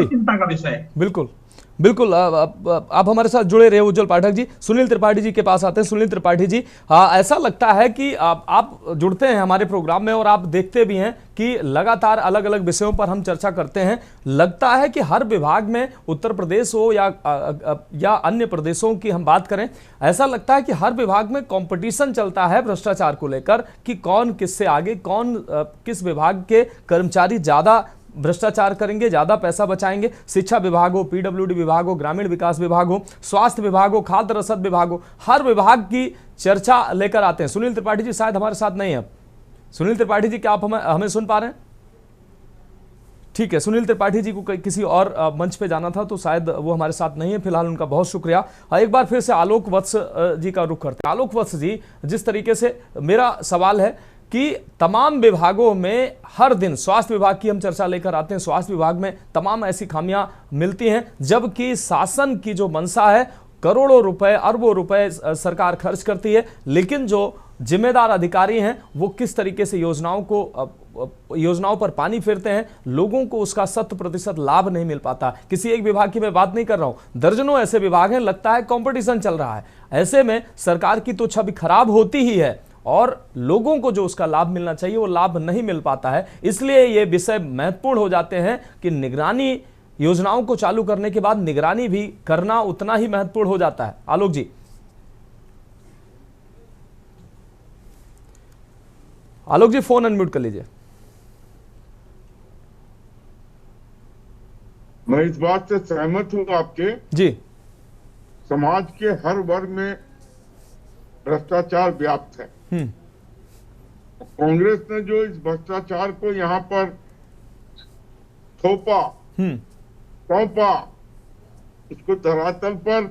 चिंता का विषय है। बिल्कुल बिल्कुल। आप हमारे साथ जुड़े रहे उज्जवल पाठक जी। सुनील त्रिपाठी जी के पास आते हैं। सुनील त्रिपाठी जी, ऐसा लगता है कि आप जुड़ते हैं हमारे प्रोग्राम में और आप देखते भी हैं कि लगातार अलग अलग विषयों पर हम चर्चा करते हैं। लगता है कि हर विभाग में, उत्तर प्रदेश हो या अन्य प्रदेशों की हम बात करें, ऐसा लगता है कि हर विभाग में कंपटीशन चलता है भ्रष्टाचार को लेकर कि कौन किससे आगे, कौन किस विभाग के कर्मचारी ज्यादा भ्रष्टाचार करेंगे, ज्यादा पैसा बचाएंगे। शिक्षा विभाग हो, पीडब्ल्यूडी विभाग हो, ग्रामीण विकास विभाग हो, स्वास्थ्य विभाग हो, खाद्य रसद विभाग हो, हर विभाग की चर्चा लेकर आते हैं। सुनील त्रिपाठी जी शायद हमारे साथ नहीं है। सुनील त्रिपाठी जी, क्या आप हमें सुन पा रहे हैं? ठीक है, सुनील त्रिपाठी जी को किसी और मंच पे जाना था तो शायद वो हमारे साथ नहीं है फिलहाल। उनका बहुत शुक्रिया। एक बार फिर से आलोक वत्स जी का रुख करते हैं। आलोक वत्स जी, जिस तरीके से मेरा सवाल है कि तमाम विभागों में हर दिन स्वास्थ्य विभाग की हम चर्चा लेकर आते हैं, स्वास्थ्य विभाग में तमाम ऐसी खामियां मिलती हैं, जबकि शासन की जो मंशा है करोड़ों रुपए, अरबों रुपए सरकार खर्च करती है, लेकिन जो जिम्मेदार अधिकारी हैं वो किस तरीके से योजनाओं पर पानी फेरते हैं, लोगों को उसका 100% लाभ नहीं मिल पाता। किसी एक विभाग की मैं बात नहीं कर रहा हूं, दर्जनों ऐसे विभाग हैं, लगता है कंपटीशन चल रहा है। ऐसे में सरकार की तो छवि खराब होती ही है और लोगों को जो उसका लाभ मिलना चाहिए वो लाभ नहीं मिल पाता है। इसलिए ये विषय महत्वपूर्ण हो जाते हैं कि निगरानी, योजनाओं को चालू करने के बाद निगरानी भी करना उतना ही महत्वपूर्ण हो जाता है। आलोक जी, आलोक जी फोन अनम्यूट कर लीजिए। मैं इस बात से सहमत हूं आपके जी। समाज के हर वर्ग में भ्रष्टाचार व्याप्त है। कांग्रेस ने जो इस भ्रष्टाचार को यहाँ पर थोपा, सौंपा, इसको धरातल पर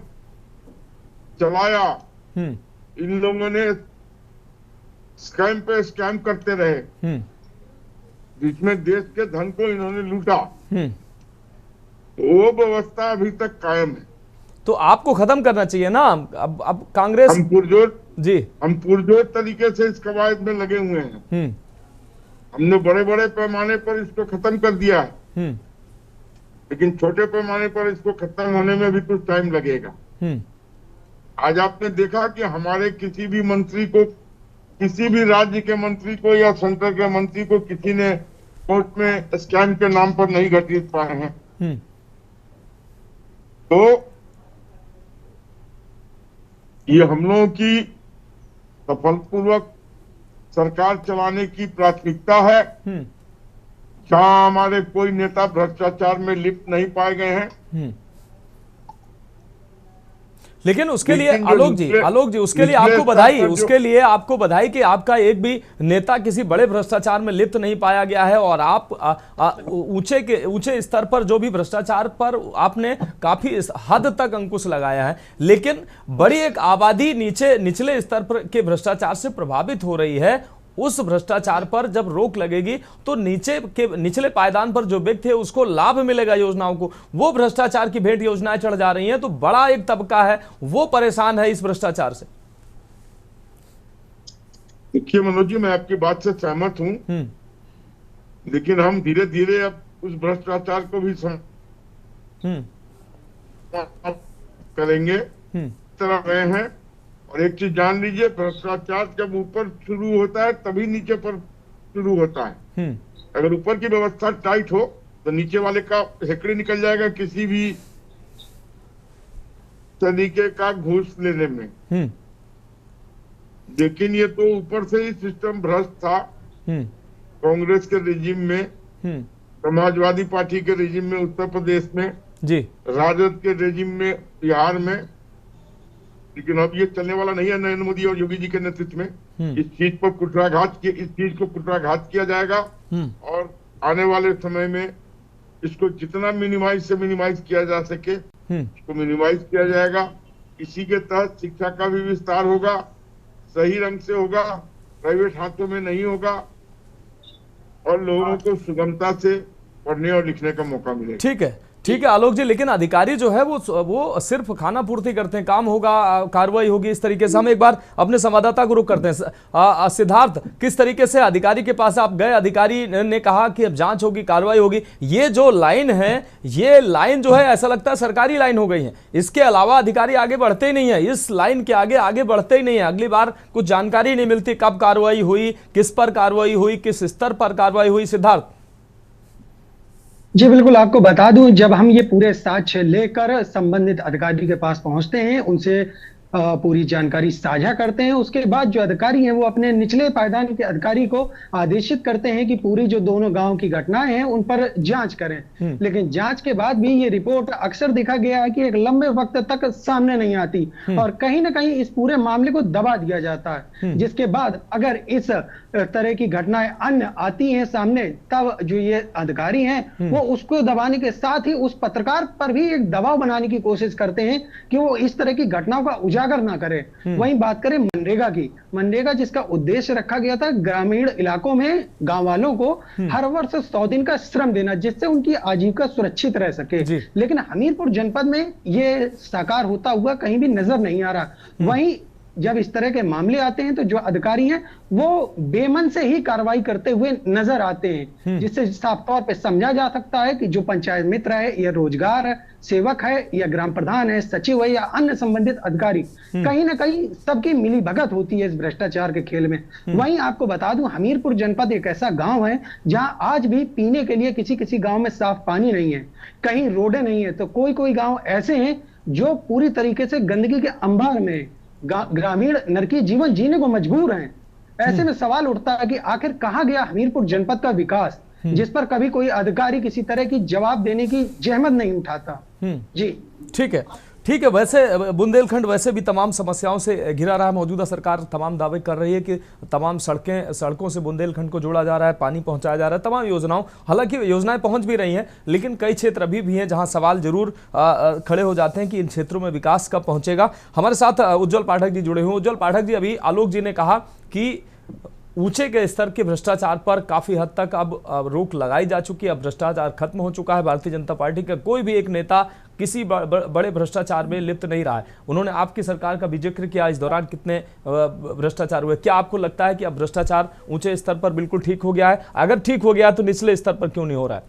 चलाया, इन लोगों ने स्कैम पे स्कैम करते रहे, जिसमें देश के धन को इन्होंने लूटा। वो व्यवस्था अभी तक कायम है। तो आपको खत्म करना चाहिए ना। अब कांग्रेस, हम पुरजोर तरीके से इस कवायद में लगे हुए हैं। हमने बड़े बड़े पैमाने पर इसको खत्म कर दिया है। लेकिन छोटे पैमाने पर इसको खत्म होने में भी कुछ टाइम लगेगा। आज आपने देखा कि हमारे किसी भी मंत्री को, किसी भी राज्य के मंत्री को या सेंटर के मंत्री को किसी ने कोर्ट में स्कैम के नाम पर नहीं घसीट पाए हैं। तो ये हम लोगों की सफलपूर्वक सरकार चलाने की प्राथमिकता है। जहां हमारे कोई नेता भ्रष्टाचार में लिप्त नहीं पाए गए हैं। लेकिन उसके लिए आलोक जी उसके लिए आपको बधाई, उसके लिए आपको बधाई कि आपका एक भी नेता किसी बड़े भ्रष्टाचार में लिप्त नहीं पाया गया है और आप ऊंचे स्तर पर जो भी भ्रष्टाचार पर आपने काफी हद तक अंकुश लगाया है। लेकिन बड़ी एक आबादी निचले स्तर पर के भ्रष्टाचार से प्रभावित हो रही है। उस भ्रष्टाचार पर जब रोक लगेगी तो निचले पायदान पर जो व्यक्ति है उसको लाभ मिलेगा योजनाओं को। वो भ्रष्टाचार की भेंट योजनाएं चढ़ जा रही हैं तो बड़ा एक तबका है वो परेशान है इस भ्रष्टाचार से। देखिए मनोज जी, मैं आपकी बात से सहमत हूं, लेकिन हम धीरे धीरे अब उस भ्रष्टाचार को भी करेंगे तरह रहे हैं। और एक चीज जान लीजिए, भ्रष्टाचार जब ऊपर शुरू होता है तभी नीचे पर शुरू होता है। अगर ऊपर की व्यवस्था टाइट हो तो नीचे वाले का हेकड़ी निकल जाएगा किसी भी तरीके का घूस लेने में। लेकिन ये तो ऊपर से ही सिस्टम भ्रष्ट था। कांग्रेस के रिजिम में, समाजवादी पार्टी के रिजिम में उत्तर प्रदेश में, राजद के रिजिम में बिहार में। लेकिन अब ये चलने वाला नहीं है नरेंद्र मोदी और योगी जी के नेतृत्व में। इस चीज को कुठाराघात किया जाएगा और आने वाले समय में इसको जितना मिनिमाइज किया जा सके इसको मिनिमाइज किया जाएगा। इसी के तहत शिक्षा का भी विस्तार होगा, सही रंग से होगा, प्राइवेट हाथों में नहीं होगा और लोगों को सुगमता से पढ़ने और लिखने का मौका मिलेगा। ठीक है आलोक जी, लेकिन अधिकारी जो है वो सिर्फ खाना पूर्ति करते हैं, काम होगा, कार्रवाई होगी, इस तरीके से। हम एक बार अपने संवाददाता को रुक करते हैं। सिद्धार्थ, किस तरीके से अधिकारी के पास आप गए? अधिकारी ने कहा कि अब जांच होगी, कार्रवाई होगी। ये जो लाइन है, ये लाइन जो है ऐसा लगता है सरकारी लाइन हो गई है। इसके अलावा अधिकारी आगे बढ़ते ही नहीं है, इस लाइन के आगे बढ़ते ही नहीं है। अगली बार कुछ जानकारी नहीं मिलती कब कार्रवाई हुई, किस पर कार्रवाई हुई, किस स्तर पर कार्रवाई हुई। सिद्धार्थ जी बिल्कुल, आपको बता दूं, जब हम ये पूरे साक्ष्य लेकर संबंधित अधिकारी के पास पहुंचते हैं, उनसे पूरी जानकारी साझा करते हैं, उसके बाद जो अधिकारी हैं वो अपने निचले पायदान के अधिकारी को आदेशित करते हैं कि पूरी जो दोनों गांव की घटनाएं हैं उन पर जांच करें। लेकिन जांच के बाद भी ये रिपोर्ट अक्सर देखा गया है कि एक लंबे वक्त तक सामने नहीं आती और कहीं ना कहीं इस पूरे मामले को दबा दिया जाता है। जिसके बाद अगर इस तरह की घटनाएं अन्य आती हैं सामने, तब जो ये अधिकारी हैं वो उसको दबाने के साथ ही उस पत्रकार पर भी एक दबाव बनाने की कोशिश करते हैं कि वो इस तरह की घटनाओं का उजागर ना करे। वहीं बात करें मनरेगा की, मनरेगा जिसका उद्देश्य रखा गया था ग्रामीण इलाकों में गांव वालों को हर वर्ष 100 दिन का श्रम देना, जिससे उनकी आजीविका सुरक्षित रह सके, लेकिन हमीरपुर जनपद में ये साकार होता हुआ कहीं भी नजर नहीं आ रहा। वहीं जब इस तरह के मामले आते हैं तो जो अधिकारी हैं वो बेमन से ही कार्रवाई करते हुए नजर आते हैं, जिससे साफ तौर पे समझा जा सकता है कि जो पंचायत मित्र है या रोजगार सेवक है या ग्राम प्रधान है, सचिव है या अन्य संबंधित अधिकारी, कहीं ना कहीं सबकी मिली भगत होती है इस भ्रष्टाचार के खेल में। वहीं आपको बता दूं, हमीरपुर जनपद एक ऐसा गांव है जहां आज भी पीने के लिए किसी गांव में साफ पानी नहीं है, कहीं रोडें नहीं है, तो कोई गांव ऐसे हैं जो पूरी तरीके से गंदगी के अंबार में ग्रामीण नरकी जीवन जीने को मजबूर हैं। ऐसे में सवाल उठता है कि आखिर कहां गया हमीरपुर जनपद का विकास, जिस पर कभी कोई अधिकारी किसी तरह की जवाब देने की जहमत नहीं उठाता। जी ठीक है। वैसे बुंदेलखंड वैसे भी तमाम समस्याओं से घिरा रहा है। मौजूदा सरकार तमाम दावे कर रही है कि तमाम सड़कों से बुंदेलखंड को जोड़ा जा रहा है, पानी पहुंचाया जा रहा है, तमाम योजनाओं, हालांकि योजनाएं पहुंच भी रही हैं, लेकिन कई क्षेत्र अभी भी हैं जहां सवाल जरूर खड़े हो जाते हैं कि इन क्षेत्रों में विकास कब पहुंचेगा। हमारे साथ उज्ज्वल पाठक जी जुड़े हुए। उज्ज्वल पाठक जी, अभी आलोक जी ने कहा कि ऊंचे के स्तर के भ्रष्टाचार पर काफी हद तक अब रोक लगाई जा चुकी है, अब भ्रष्टाचार खत्म हो चुका है। भारतीय जनता पार्टी का कोई भी एक नेता किसी बड़े भ्रष्टाचार में लिप्त नहीं रहा है। उन्होंने आपकी सरकार का भी जिक्र किया, इस दौरान कितने भ्रष्टाचार हुए। क्या आपको लगता है कि अब भ्रष्टाचार ऊंचे स्तर पर बिल्कुल ठीक हो गया है? अगर ठीक हो गया तो निचले स्तर पर क्यों नहीं हो रहा है?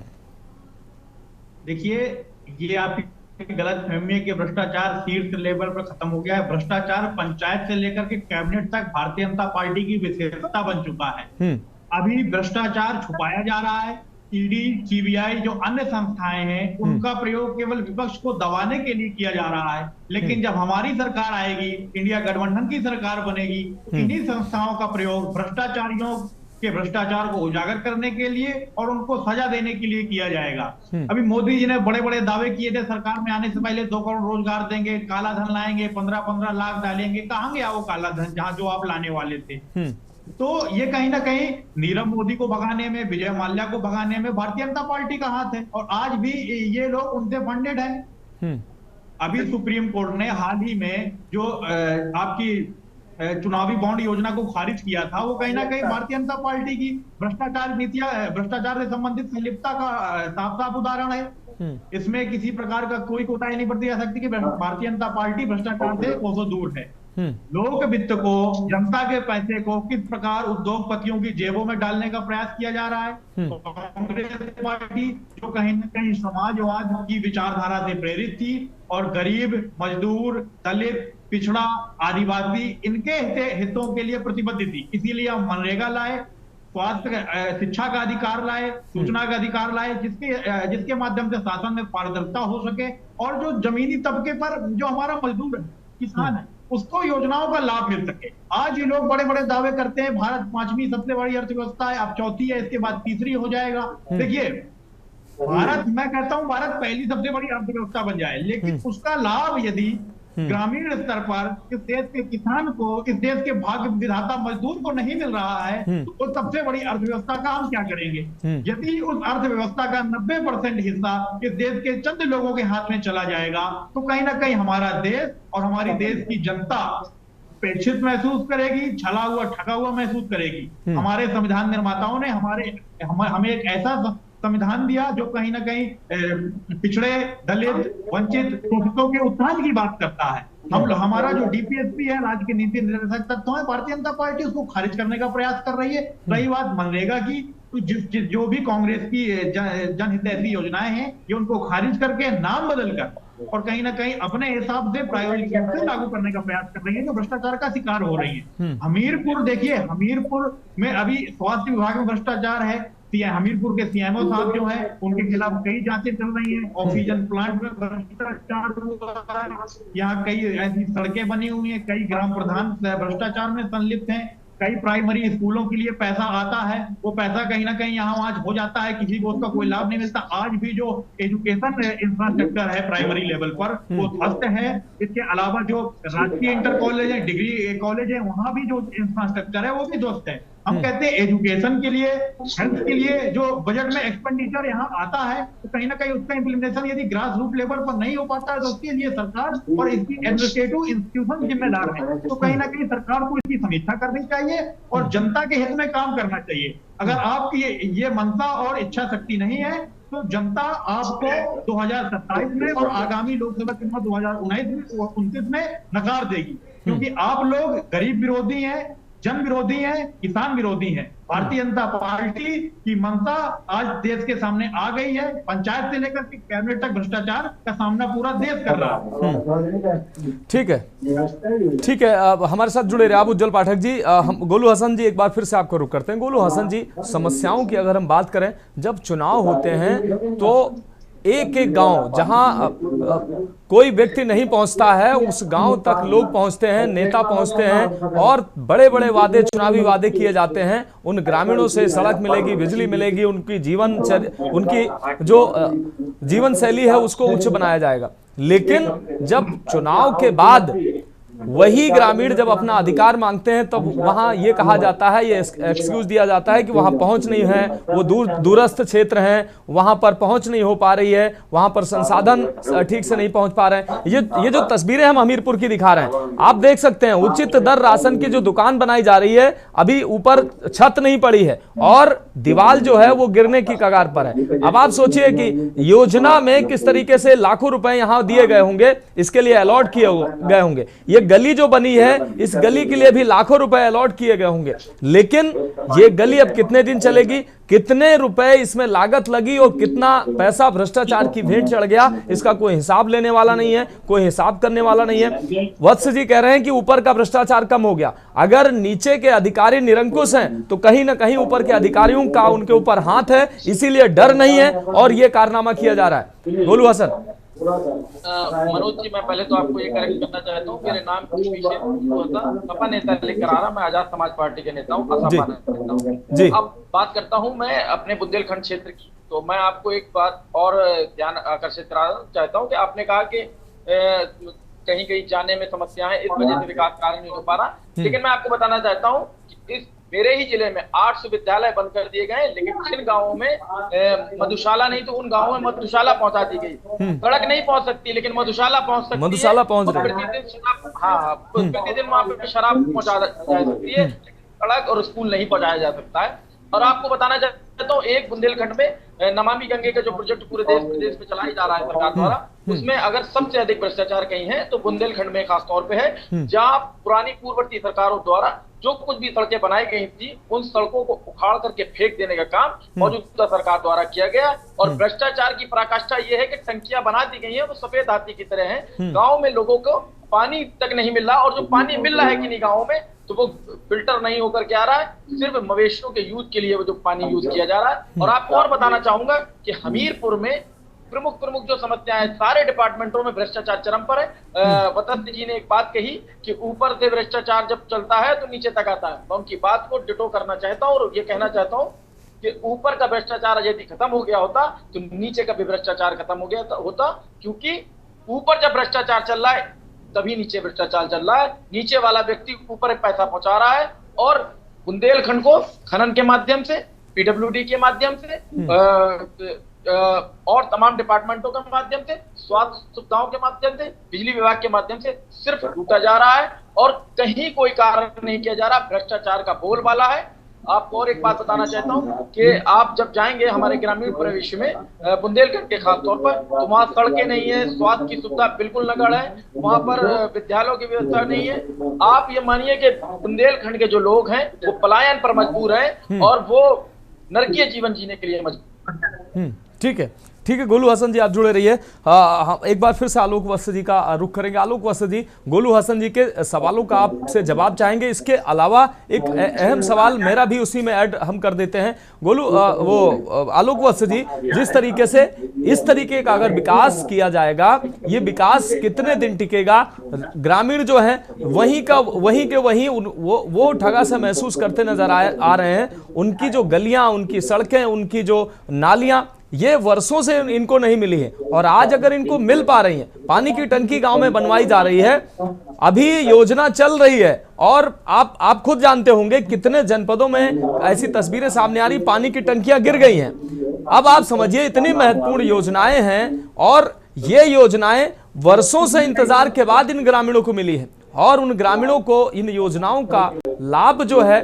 देखिए, ये आपकी गलत फहमी है कि भ्रष्टाचार शीर्ष लेवल पर खत्म हो गया है। भ्रष्टाचार पंचायत से लेकर के कैबिनेट तक भारतीय जनता पार्टी की विशेषता बन चुका है। अभी भ्रष्टाचार छुपाया जा रहा है। ईडी, सीबीआई जो अन्य संस्थाएं हैं, उनका प्रयोग केवल विपक्ष को दबाने के लिए किया जा रहा है। लेकिन जब हमारी सरकार आएगी, इंडिया गठबंधन की सरकार बनेगी, इन्हीं संस्थाओं का प्रयोग भ्रष्टाचारियों के भ्रष्टाचार को उजागर करने के लिए और उनको सजा देने के लिए किया जाएगा। अभी मोदी जी ने बड़े बड़े दावे किए थे सरकार में आने से पहले 2 करोड़ रोजगार देंगे, काला धन लाएंगे, 15-15 लाख डालेंगे। कहां गया वो काला धन जहां जो आप लाने वाले थे? तो ये कहीं ना कहीं नीरव मोदी को भगाने में, विजय माल्या को भगाने में भारतीय जनता पार्टी का हाथ है। और आज भी ये लोग उनसे फंडेड हैं। अभी सुप्रीम कोर्ट ने हाल ही में जो आपकी चुनावी बॉन्ड योजना को खारिज किया था, वो कहीं ना कहीं भारतीय जनता पार्टी की भ्रष्टाचार नीतियां, भ्रष्टाचार से संबंधित संलिप्तता का साफ साफ उदाहरण है। इसमें किसी प्रकार का कोई कोताही नहीं बरती जा सकती कि भारतीय जनता पार्टी भ्रष्टाचार से कोसों दूर है। लोक वित्त को, जनता के पैसे को किस प्रकार उद्योगपतियों की जेबों में डालने का प्रयास किया जा रहा है। कांग्रेस पार्टी जो कहीं न कहीं समाजवाद की विचारधारा से प्रेरित थी और गरीब, मजदूर, दलित, पिछड़ा, आदिवासी, इनके हितों के लिए प्रतिबद्ध थी। इसीलिए हम मनरेगा लाए, स्वास्थ्य शिक्षा का अधिकार लाए, सूचना का अधिकार लाए, जिसके माध्यम से शासन में पारदर्शिता हो सके और जो जमीनी तबके पर जो हमारा मजदूर है, किसान है, उसको योजनाओं का लाभ मिल सके। आज ये लोग बड़े बड़े दावे करते हैं भारत 5वीं सबसे बड़ी अर्थव्यवस्था है, अब 4थी है, इसके बाद 3री हो जाएगा। देखिए, भारत, मैं कहता हूं भारत पहली सबसे बड़ी अर्थव्यवस्था बन जाए, लेकिन उसका लाभ यदि ग्रामीण स्तर पर इस देश के किसान को, इस देश के भाग्य विधाता मजदूर को नहीं मिल रहा है, तो उस सबसे बड़ी अर्थव्यवस्था का हम क्या करेंगे? यदि उस अर्थव्यवस्था का 90% हिस्सा इस देश के चंद लोगों के हाथ में चला जाएगा, तो कहीं ना कहीं हमारा देश और हमारी देश की जनता उपेक्षित महसूस करेगी, छला हुआ, ठगा हुआ महसूस करेगी। हमारे संविधान निर्माताओं ने हमें एक ऐसा संविधान दिया जो कहीं ना कहीं पिछड़े, दलित, वंचित, शोषितों के उत्थान की बात करता है। हमारा जो डीपीएसपी है, राज्य के नीति निर्देशक तत्व है, भारतीय जनता पार्टी उसको खारिज करने का प्रयास कर रही है। रही बात मनरेगा की, तो जो भी कांग्रेस की जनहितैषी योजनाएं हैं, ये उनको खारिज करके नाम बदलकर और कहीं ना कहीं अपने हिसाब से प्रायोगिक रूप से लागू करने का प्रयास कर रही है, जो भ्रष्टाचार का शिकार हो रही है। हमीरपुर देखिए, हमीरपुर में अभी स्वास्थ्य विभाग में भ्रष्टाचार है। हमीरपुर के सीएमओ साहब जो है, उनके खिलाफ कई जांचें चल रही हैं। ऑक्सीजन प्लांट में भ्रष्टाचार हुआ है, यहाँ कई ऐसी सड़कें बनी हुई हैं, कई ग्राम प्रधान भ्रष्टाचार में संलिप्त हैं, कई प्राइमरी स्कूलों के लिए पैसा आता है, वो पैसा कहीं ना कहीं यहाँ आज हो जाता है, किसी को उसका कोई लाभ नहीं मिलता। आज भी जो एजुकेशन इंफ्रास्ट्रक्चर है प्राइमरी लेवल पर, वो ध्वस्त है। इसके अलावा जो राजकीय इंटर कॉलेज है, डिग्री कॉलेज है, वहां भी जो इंफ्रास्ट्रक्चर है वो भी ध्वस्त है। हम कहते हैं एजुकेशन के लिए, हेल्थ के लिए जो बजट में एक्सपेंडिचर यहाँ आता है, तो कहीं ना कहीं उसका इम्प्लीमेंटेशन यदि ग्रास रूट लेवल पर नहीं हो पाता है, तो उसके लिए सरकार और इसकी एडमिनिस्ट्रेटिव इंस्टीट्यूशन जिम्मेदार है। तो कहीं ना कहीं सरकार को इसकी समीक्षा करनी चाहिए और जनता के हित में काम करना चाहिए। अगर आपकी ये मंशा और इच्छा शक्ति नहीं है, तो जनता आपको 2027 में और आगामी लोकसभा चुनाव 2029 में नकार देगी, क्योंकि आप लोग गरीब विरोधी हैं, जन विरोधी हैं, किसान विरोधी हैं। भारतीय जनता पार्टी की मंशा आज देश के सामने आ गई है। पंचायत से लेकर के कैबिनेट तक भ्रष्टाचार का सामना पूरा देश कर रहा है। ठीक है, ठीक है। अब हमारे साथ जुड़े रहे आप उज्जवल पाठक जी। हम गोलू हसन जी, एक बार फिर से आपको रुक करते हैं। गोलू हसन जी, समस्याओं की अगर हम बात करें, जब चुनाव होते हैं तो एक एक गांव जहां कोई व्यक्ति नहीं पहुंचता है, उस गांव तक लोग पहुंचते हैं, नेता पहुंचते हैं और बड़े बड़े वादे, चुनावी वादे किए जाते हैं। उन ग्रामीणों से सड़क मिलेगी, बिजली मिलेगी, उनकी जो जीवन शैली है उसको उच्च बनाया जाएगा। लेकिन जब चुनाव के बाद वही ग्रामीण जब अपना अधिकार मांगते हैं, तब वहां ये कहा जाता है, ये एक्सक्यूज दिया जाता है कि वहां पहुंच नहीं है, वो दूरस्थ क्षेत्र हैं, वहां पर पहुंच नहीं हो पा रही है, वहां पर संसाधन ठीक से नहीं पहुंच पा रहे हैं। ये जो तस्वीरें हम हमीरपुर की दिखा रहे हैं, आप देख सकते हैं उचित दर राशन की जो दुकान बनाई जा रही है, अभी ऊपर छत नहीं पड़ी है और दीवार जो है वो गिरने की कगार पर है। अब आप सोचिए कि योजना में किस तरीके से लाखों रुपए यहां दिए गए होंगे, इसके लिए अलॉट किए गए होंगे। ये गली जो बनी है, इस गली के लिए भी लाखों रुपए अलॉट किए गए होंगे, लेकिन ये गली अब कितने दिन चलेगी, कितने रुपए इसमें लागत लगी और कितना पैसा भ्रष्टाचार की भेंट चढ़ गया, इसका कोई हिसाब लेने वाला नहीं है, कोई हिसाब करने वाला नहीं है। वत्स जी कह रहे हैं कि ऊपर का भ्रष्टाचार कम हो गया। अगर नीचे के अधिकारी निरंकुश हैं तो कहीं ना कहीं ऊपर के अधिकारियों का उनके ऊपर हाथ है, इसीलिए डर नहीं है और ये कारनामा किया जा रहा है। गोलू हसन। मनोज जी, मैं पहले तो आपको ये करेक्ट करना चाहता हूँ, मेरे नाम कुछ विषय सपा नेता लेकर आ रहा, मैं आजाद समाज पार्टी के नेता हूँ, असपा नेता हूँ। अब बात करता हूँ मैं अपने बुंदेलखंड क्षेत्र की, तो मैं आपको एक बात और ध्यान आकर्षित कराना चाहता हूँ कि आपने कहा कि कहीं कहीं जाने में समस्या है, इस वजह से विकास कार्य नहीं हो पा रहा, लेकिन मैं आपको बताना चाहता हूँ कि इस मेरे ही जिले में 800 विद्यालय बंद कर दिए गए, लेकिन जिन गांवों में मधुशाला नहीं तो उन गांवों में मधुशाला पहुंचा दी गई। सड़क नहीं पहुंच सकती लेकिन मधुशाला पहुंच सकती है। मधुशाला पहुंच रही है। प्रतिदिन वहां पे शराब पहुंचा जा सकती है, सड़क और स्कूल नहीं पहुंचाया जा सकता है। और आपको बताना चाहता हूँ, एक बुंदेलखंड में नमामि गंगे का जो प्रोजेक्ट पूरे देश में चलाया जा रहा है सरकार द्वारा, उसमें अगर सबसे अधिक भ्रष्टाचार कहीं है तो बुंदेलखंड में खास तौर पे है, जहां पुरानी पूर्ववर्ती सरकारों द्वारा जो कुछ भी सड़कें बनाई गई थी उन सड़कों को उखाड़ करके फेंक देने का काम मौजूदा सरकार द्वारा किया गया। और भ्रष्टाचार की पराकाष्ठा ये है कि टंकियां बना दी गई है, वो सफेद हाथी की तरह है। गाँव में लोगों को पानी तक नहीं मिल रहा, और जो पानी मिल रहा है कि नहीं गाँव में, तो वो फिल्टर नहीं होकर के आ रहा है, सिर्फ मवेशियों के यूज के लिए वो जो पानी यूज किया जा रहा है। और आपको और बताना चाहूंगा कि हमीरपुर में प्रमुख जो समस्याएं हैं, सारे डिपार्टमेंटों में भ्रष्टाचार चरम पर है। वत्स जी ने एक बात कही कि ऊपर से भ्रष्टाचार जब चलता है तो नीचे तक आता है, मैं उनकी बात को डिटो करना चाहता हूँ और ये कहना चाहता हूँ कि ऊपर का भ्रष्टाचार यदि खत्म हो गया होता तो नीचे का भी भ्रष्टाचार खत्म हो गया होता, क्योंकि ऊपर जब भ्रष्टाचार चल रहा है तभी नीचे भ्रष्टाचार चल रहा है। नीचे वाला व्यक्ति ऊपर पैसा पहुंचा रहा है, और बुंदेलखंड को खनन के माध्यम से, पीडब्ल्यूडी के माध्यम से और तमाम डिपार्टमेंटों के माध्यम से, स्वास्थ्य सुविधाओं के माध्यम से, बिजली विभाग के माध्यम से सिर्फ लूटा जा रहा है और कहीं कोई कार्य नहीं किया जा रहा। भ्रष्टाचार का बोलबाला है। आपको और एक बात बताना चाहता हूँ कि आप जब जाएंगे हमारे ग्रामीण परिवेश में, बुंदेलखंड के खास तौर पर, तो वहाँ सड़कें नहीं है, स्वास्थ्य की सुविधा बिल्कुल नगण्य है, वहाँ पर विद्यालयों की व्यवस्था नहीं है। आप ये मानिए कि बुंदेलखंड के जो लोग हैं वो पलायन पर मजबूर हैं और वो नरकीय जीवन जीने के लिए मजबूर। ठीक है, ठीक है गोलू हसन जी, आप जुड़े रहिए। एक बार फिर से आलोक वत्स जी का रुख करेंगे। आलोक वत्स जी, गोलू हसन जी के सवालों का आपसे जवाब चाहेंगे। इसके अलावा एक अहम सवाल मेरा भी उसी में ऐड हम कर देते हैं। गोलू आलोक वत्स जी, जिस तरीके से इस तरीके का अगर विकास किया जाएगा, ये विकास कितने दिन टिकेगा? ग्रामीण जो है वहीं के वहीं वो ठगा से महसूस करते नजर आ रहे हैं। उनकी जो गलियां, उनकी सड़कें, उनकी जो नालियां, ये वर्षों से इनको नहीं मिली है, और आज अगर इनको मिल पा रही है, पानी की टंकी गांव में बनवाई जा रही है, अभी योजना चल रही है, और आप खुद जानते होंगे कितने जनपदों में ऐसी तस्वीरें सामने आ रही, पानी की टंकियां गिर गई हैं। अब आप समझिए, इतनी महत्वपूर्ण योजनाएं हैं और ये योजनाएं वर्षों से इंतजार के बाद इन ग्रामीणों को मिली है, और उन ग्रामीणों को इन योजनाओं का लाभ जो है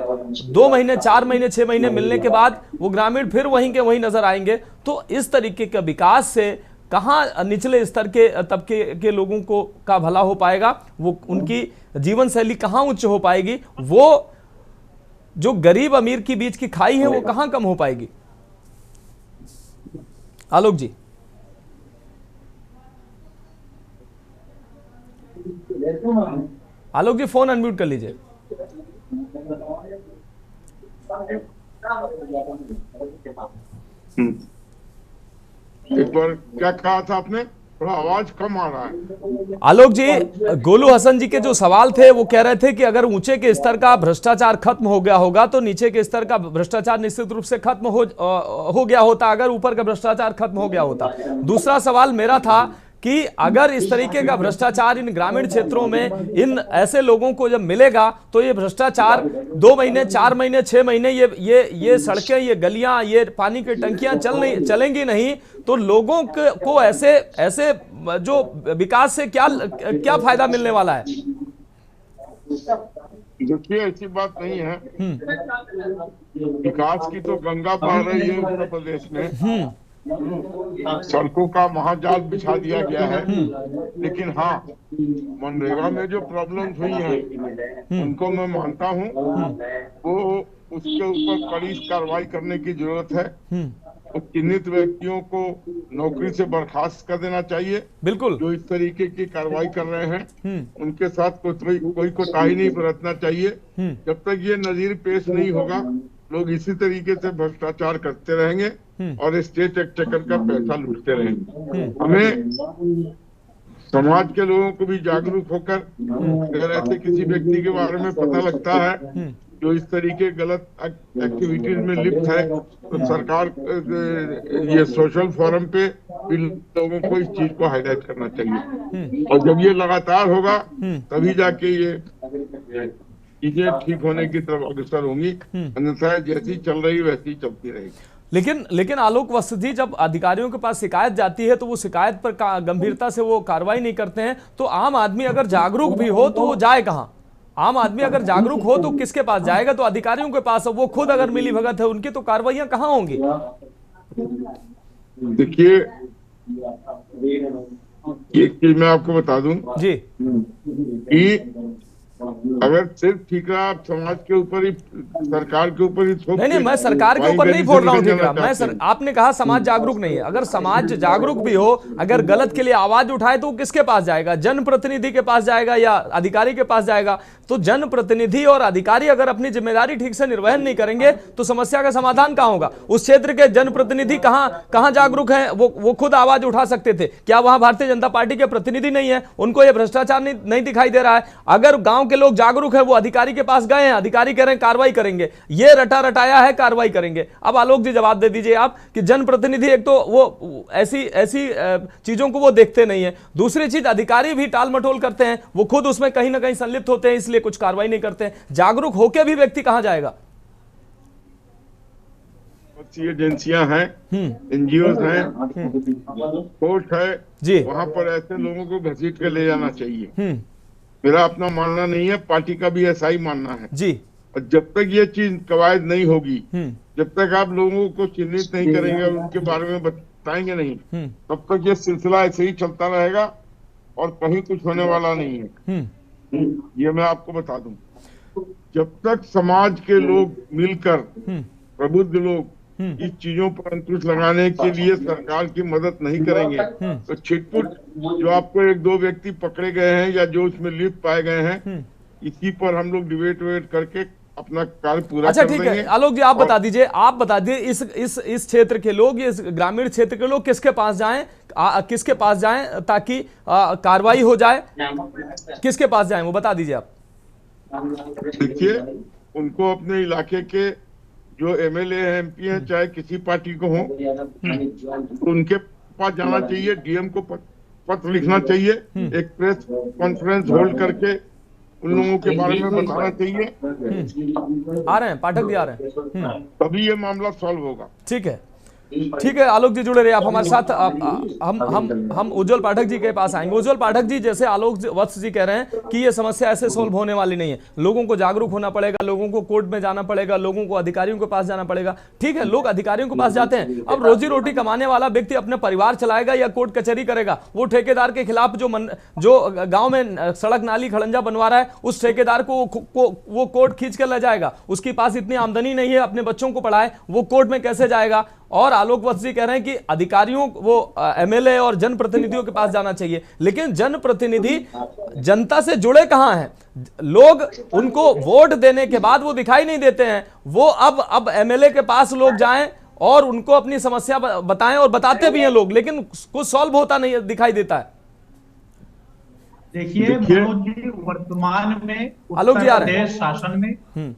2 महीने, 4 महीने, 6 महीने मिलने के बाद वो ग्रामीण फिर वहीं के वहीं नजर आएंगे। तो इस तरीके के विकास से कहाँ निचले स्तर के तबके के लोगों को का भला हो पाएगा, वो उनकी जीवन शैली कहाँ उच्च हो पाएगी, वो जो गरीब अमीर के बीच की खाई है वो कहाँ कम हो पाएगी? आलोक जी। आलोक जी, फोन अनम्यूट कर लीजिए। एक बार क्या कहा था आपने? थोड़ा आवाज कम आ रहा है। आलोक जी, गोलू हसन जी के जो सवाल थे वो कह रहे थे कि अगर ऊंचे के स्तर का भ्रष्टाचार खत्म हो गया होगा तो नीचे के स्तर का भ्रष्टाचार निश्चित रूप से खत्म हो गया होता, अगर ऊपर का भ्रष्टाचार खत्म हो गया होता। दूसरा सवाल मेरा था कि अगर इस तरीके का भ्रष्टाचार इन ग्रामीण क्षेत्रों में इन ऐसे लोगों को जब मिलेगा तो ये भ्रष्टाचार 2 महीने, 4 महीने, 6 महीने ये सड़कें, ये गलियां, ये पानी की टंकियां चलेंगी नहीं, तो लोगों को ऐसे जो विकास से क्या फायदा मिलने वाला है? देखिए, ऐसी बात नहीं है। विकास की तो गंगा बह रही है उत्तर प्रदेश में, सड़कों का महाजाल बिछा दिया गया है। लेकिन हाँ, मनरेगा में जो प्रॉब्लम्स हुई हैं उनको मैं मानता हूँ, वो उसके ऊपर कड़ी कार्रवाई करने की जरूरत है। उस चिन्हित व्यक्तियों को नौकरी से बर्खास्त कर देना चाहिए। बिल्कुल, जो इस तरीके की कार्रवाई कर रहे हैं उनके साथ कोई कोताही नहीं बरतना चाहिए। जब तक ये नजीर पेश नहीं होगा, लोग इसी तरीके से भ्रष्टाचार करते रहेंगे और स्टेट एक्सचेकर का पैसा लूटते रहेंगे। हमें समाज के लोगों को भी जागरूक होकर, अगर ऐसे किसी व्यक्ति के बारे में पता लगता है जो इस तरीके गलत एक्टिविटीज में लिप्त है, तो सरकार ये सोशल फोरम पे भी लोगों को इस चीज को हाईलाइट करना चाहिए। और जब ये लगातार होगा तभी जाके ये चीजें ठीक होने की तरफ अग्रसर होंगी। अन्यथा जैसी चल रही वैसी चलती रहेगी। लेकिन आलोक वत्स जी, जब अधिकारियों के पास शिकायत जाती है तो वो शिकायत पर गंभीरता से वो कार्रवाई नहीं करते हैं, तो आम आदमी अगर जागरूक भी हो तो वो जाए कहाँ? आम आदमी अगर जागरूक हो तो किसके पास जाएगा? तो अधिकारियों के पास। वो खुद अगर मिली भगत है उनकी, तो कार्रवाइयां कहाँ होंगी? देखिए, एक चीज मैं आपको बता दूं जी, कि अगर सिर्फ ठीकरा आप समाज के ऊपर ही, सरकार के ऊपर ही नहीं, मैं सरकार के ऊपर नहीं फोड़ रहा हूँ ठीकरा। आपने कहा समाज जागरूक नहीं है। अगर समाज जागरूक भी हो, अगर गलत के लिए आवाज उठाए तो किसके पास जाएगा? जनप्रतिनिधि के पास जाएगा या अधिकारी के पास जाएगा? तो जनप्रतिनिधि और अधिकारी अगर अपनी जिम्मेदारी ठीक से निर्वहन नहीं करेंगे तो समस्या का समाधान कहाँ होगा? उस क्षेत्र के जनप्रतिनिधि कहाँ जागरूक हैं? वो खुद आवाज उठा सकते थे। क्या वहां भारतीय जनता पार्टी के प्रतिनिधि नहीं है? उनको ये भ्रष्टाचार नहीं दिखाई दे रहा है? अगर गांव के लोग जागरूक है, वो अधिकारी के पास गए हैं, अधिकारी कह रहे हैं कार्रवाई करेंगे, ये रटा रटाया है कार्रवाई करेंगे। अब आलोक जी जवाब दे दीजिए आप कि जनप्रतिनिधि एक तो वो ऐसी चीजों को वो देखते नहीं है, दूसरी चीज अधिकारी भी टाल मटोल करते हैं, वो खुद उसमें कहीं ना कहीं संलिप्त होते हैं, इसलिए कुछ कार्रवाई नहीं करते हैं। जागरूक होकर भी व्यक्ति कहां जाएगा? एजेंसियां हैं, एनजीओ हैं, कोर्ट है जी, वहां पर ऐसे लोगों को घसीट के ले जाना चाहिए। मेरा अपना मानना नहीं है, पार्टी का भी ऐसा ही मानना है जी। और जब तक ये चीज कवायद नहीं होगी, जब तक आप लोगों को चिन्हित नहीं करेंगे, उनके बारे में बताएंगे नहीं, तब तक ये सिलसिला ऐसे ही चलता रहेगा और कहीं कुछ होने वाला नहीं है। ये मैं आपको बता दूं, जब तक समाज के लोग मिलकर, प्रबुद्ध लोग इस चीजों पर अंकुश लगाने के लिए सरकार की मदद नहीं करेंगे, तो छिटपुट जो आपको एक दो व्यक्ति पकड़े गए हैं या जो उसमें लिप्त पाए गए हैं, इसी पर हम लोग डिबेट करके अपना कार्य पूरा अच्छा ठीक है आलोक जी, आप बता दीजिए इस क्षेत्र के लोग, इस ग्रामीण क्षेत्र के लोग किसके पास जाएं ताकि कार्रवाई हो जाए? किसके पास जाएं वो बता दीजिए आप। देखिए, उनको अपने इलाके के जो एमएलए हैं, एमपी हैं, चाहे किसी पार्टी को हो, उनके पास जाना चाहिए, डीएम को पत्र लिखना चाहिए, एक प्रेस कॉन्फ्रेंस होल्ड करके उन लोगों के बारे में बताना चाहिए। आ रहे हैं पाठक जी, आ रहे हैं, तभी ये मामला सॉल्व होगा। ठीक है आलोक जी जुड़े रहिए आप हमारे साथ। हम उज्जवल पाठक जी के पास आएंगे। उज्जवल पाठक जी, जैसे आलोक वत्स जी कह रहे हैं कि ये समस्या ऐसे सोल्व होने वाली नहीं है, लोगों को जागरूक होना पड़ेगा, लोगों को कोर्ट में जाना पड़ेगा, लोगों को अधिकारियों के पास जाना पड़ेगा। ठीक है, लोग अधिकारियों के पास जाते हैं, अब रोजी रोटी कमाने वाला व्यक्ति अपने परिवार चलाएगा या कोर्ट कचहरी करेगा? वो ठेकेदार के खिलाफ जो गाँव में सड़क नाली खड़ंजा बनवा रहा है, उस ठेकेदार को वो कोर्ट खींच कर ले जाएगा। उसके पास इतनी आमदनी नहीं है अपने बच्चों को पढ़ाए, वो कोर्ट में कैसे जाएगा? और आलोक वत्स जी कह रहे हैं कि अधिकारियों वो एमएलए और जनप्रतिनिधियों के पास जाना चाहिए, लेकिन जनप्रतिनिधि जनता से जुड़े कहां हैं? लोग उनको वोट देने के बाद वो दिखाई नहीं देते हैं। वो अब एमएलए के पास लोग जाएं और उनको अपनी समस्या बताएं, और बताते भी हैं लोग, लेकिन कुछ सॉल्व होता नहीं दिखाई देता है। देखिए मनोज जी, वर्तमान में उत्तर प्रदेश शासन में,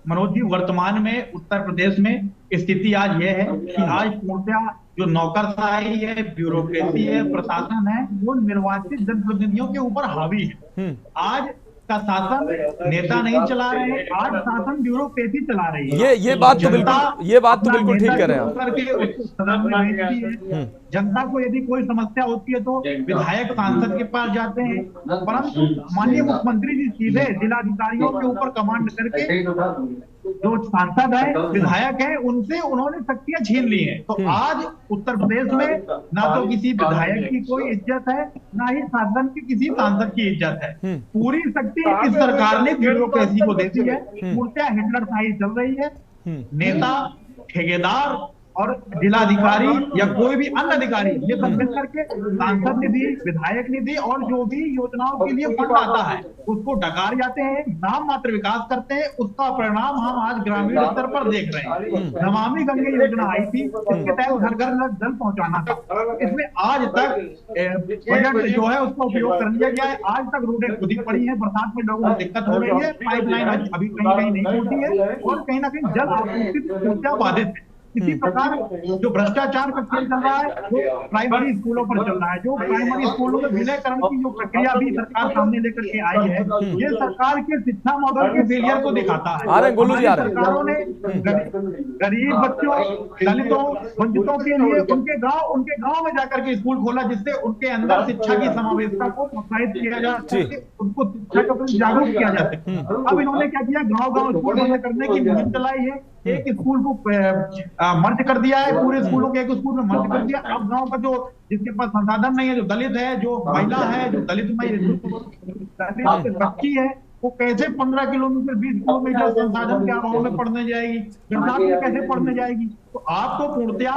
मनोज जी वर्तमान में उत्तर प्रदेश में स्थिति आज यह है कि आज पूर्णतः जो नौकरशाही है, ब्यूरोक्रेसी है, प्रशासन है, वो निर्वाचित जनप्रतिनिधियों के ऊपर हावी है। आज का शासन नेता नहीं चला रहे हैं, आज शासन ब्यूरोक्रेसी चला रही है। ये बात तो बिल्कुल ठीक कह रहे हैं आप। जनता को यदि कोई समस्या होती है तो विधायक सांसद के पास जाते हैं, परंतु माननीय मुख्यमंत्री जी सीधे जिलाधिकारियों के ऊपर कमांड करके जो सांसद है, विधायक है, उनसे उन्होंने शक्तियां छीन ली हैं। तो आज उत्तर प्रदेश में ना तो किसी विधायक की कोई इज्जत है, ना ही शासन की किसी सांसद की इज्जत है। पूरी शक्ति इस सरकार ने ब्यूरोक्रेसी को दे दी है। मूर्तियां हिटलरशाही चल रही है। नेता, ठेकेदार और जिलाधिकारी या कोई भी अन्य अधिकारी ये सब मिल करके सांसद निधि, विधायक निधि और जो भी योजनाओं के लिए फंड आता है उसको डकार जाते हैं, नाम मात्र विकास करते हैं। उसका परिणाम हम आज ग्रामीण स्तर पर देख रहे हैं। नमामि गंगे योजना आई थी, इसके तहत घर घर जल पहुंचाना था। इसमें आज तक बजट जो है उसका उपयोग कर लिया गया है। आज तक रोडें खुदी पड़ी है, बरसात में लोगों को दिक्कत हो रही है, पाइपलाइन अभी कहीं कहीं नहीं पहुंची है और कहीं ना कहीं जल आपूर्ति समस्या बाधित है। इसी प्रकार जो भ्रष्टाचार का खेल चल रहा है वो प्राइमरी स्कूलों पर चल रहा है। जो प्राइमरी स्कूलों में विलयकरण की जो प्रक्रिया भी सरकार सामने लेकर के आई है, ये सरकार के शिक्षा मॉडल के फेलियर को दिखाता है। सरकारों ने गरीब बच्चों, दलितों, वंचितों के लिए उनके गांव में जाकर के स्कूल खोला, जिससे उनके अंदर शिक्षा की समावेशिता को प्रोत्साहित किया जा सके, उनको शिक्षा के प्रति जागरूक किया जा सके। अब इन्होंने क्या किया, गाँव स्कूल बंद करने की मुहिम चलाई है। एक स्कूल को मर्ज कर दिया है, पूरे स्कूलों के एक स्कूल में मर्ज कर दिया। अब गांव का जो जिसके पास संसाधन नहीं है, जो दलित है, जो महिला है, जो दलित बच्ची है, वो कैसे 15 किलोमीटर 20 किलोमीटर संसाधन के अभाव में पढ़ने जाएगी, बरसात में कैसे पढ़ने जाएगी। तो आप तो पूर्णतया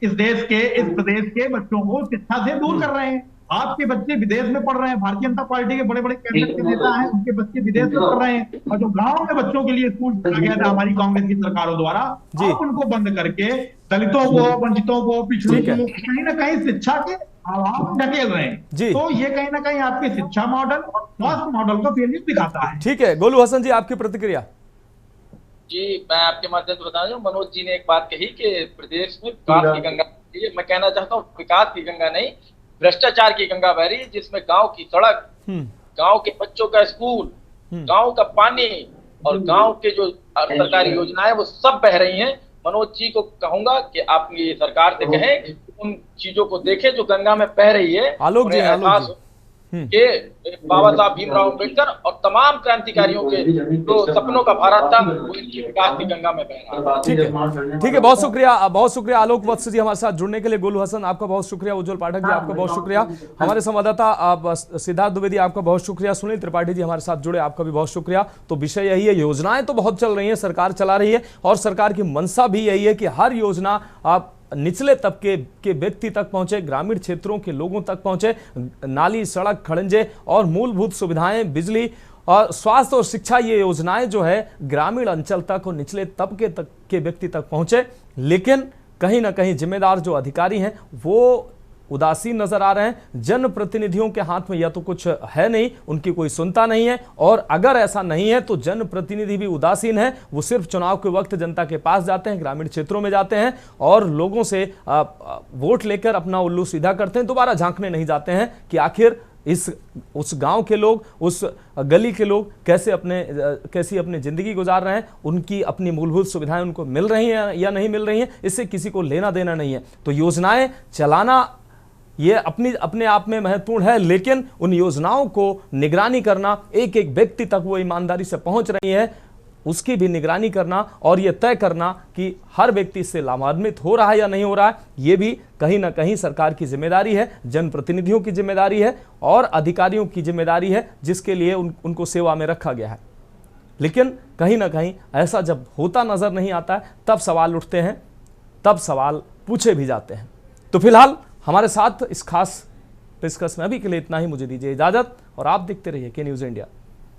इस देश के, इस प्रदेश के बच्चों को शिक्षा से दूर कर रहे हैं। आपके बच्चे विदेश में पढ़ रहे हैं, भारतीय जनता पार्टी के बड़े बड़े कैबिनेट के नेता हैं, उनके बच्चे विदेश में पढ़ रहे हैं। और जो गांव के बच्चों के लिए स्कूल खोला गया था हमारी कांग्रेस की सरकारों द्वारा, आप उनको बंद करके दलितों को, वंचितों को, पिछड़ों को कहीं ना कहीं शिक्षा के अभाव में ढकेल रहे हैं। तो ये कहीं ना कहीं आपके शिक्षा मॉडल और स्वास्थ्य मॉडल को फेलियर दिखाता है। ठीक है, गोलू हसन जी, आपकी प्रतिक्रिया। जी, मैं आपके माध्यम से बता दूं, मनोज जी ने एक बात कही कि प्रदेश में विकास की गंगा, मैं कहना चाहता हूँ विकास की गंगा नहीं, भ्रष्टाचार की गंगा बह रही है, जिसमें गांव की सड़क, गांव के बच्चों का स्कूल, गांव का पानी और गांव के जो सरकारी योजनाएं वो सब बह रही हैं। मनोज जी को कहूंगा कि आप ये सरकार से कहें उन चीजों को देखें जो गंगा में बह रही है। आलोक जी, के बाबा साहब भीमराव अम्बेडकर और तमाम क्रांतिकारियों के जो सपनों का भारत था वो इनकी विकास की गंगा में बह रहा है। ठीक है, बहुत शुक्रिया आलोक वत्स जी हमारे साथ जुड़ने के लिए। गोलू हसन आपका बहुत शुक्रिया, उज्जवल पाठक जी आपका बहुत शुक्रिया, हमारे संवाददाता सिद्धार्थ द्विवेदी आपका बहुत शुक्रिया, सुनील त्रिपाठी जी हमारे साथ जुड़े, आपका भी बहुत शुक्रिया। तो विषय यही है, योजनाएं तो बहुत चल रही है, सरकार चला रही है और सरकार की मंशा भी यही है कि हर योजना आप निचले तबके के व्यक्ति तक पहुंचे, ग्रामीण क्षेत्रों के लोगों तक पहुंचे। नाली, सड़क, खड़ंजे और मूलभूत सुविधाएं, बिजली और स्वास्थ्य और शिक्षा, ये योजनाएं जो है ग्रामीण अंचल तक और निचले तबके तक के व्यक्ति तक पहुंचे। लेकिन कहीं ना कहीं जिम्मेदार जो अधिकारी हैं वो उदासीन नजर आ रहे हैं। जनप्रतिनिधियों के हाथ में या तो कुछ है नहीं, उनकी कोई सुनता नहीं है, और अगर ऐसा नहीं है तो जनप्रतिनिधि भी उदासीन है। वो सिर्फ चुनाव के वक्त जनता के पास जाते हैं, ग्रामीण क्षेत्रों में जाते हैं और लोगों से वोट लेकर अपना उल्लू सीधा करते हैं, दोबारा झांकने नहीं जाते हैं कि आखिर उस गांव के लोग, उस गली के लोग कैसी अपनी जिंदगी गुजार रहे हैं, उनकी अपनी मूलभूत सुविधाएं उनको मिल रही हैं या नहीं मिल रही हैं, इससे किसी को लेना देना नहीं है। तो योजनाएं चलाना ये अपने आप में महत्वपूर्ण है, लेकिन उन योजनाओं को निगरानी करना, एक एक व्यक्ति तक वो ईमानदारी से पहुंच रही है, उसकी भी निगरानी करना और ये तय करना कि हर व्यक्ति इससे लाभान्वित हो रहा है या नहीं हो रहा है, ये भी कहीं ना कहीं सरकार की जिम्मेदारी है, जनप्रतिनिधियों की जिम्मेदारी है और अधिकारियों की जिम्मेदारी है, जिसके लिए उनको सेवा में रखा गया है। लेकिन कहीं ना कहीं ऐसा जब होता नजर नहीं आता है, तब सवाल उठते हैं, तब सवाल पूछे भी जाते हैं। तो फिलहाल हमारे साथ इस खास पेशकश में अभी के लिए इतना ही। मुझे दीजिए इजाजत और आप देखते रहिए के न्यूज़ इंडिया।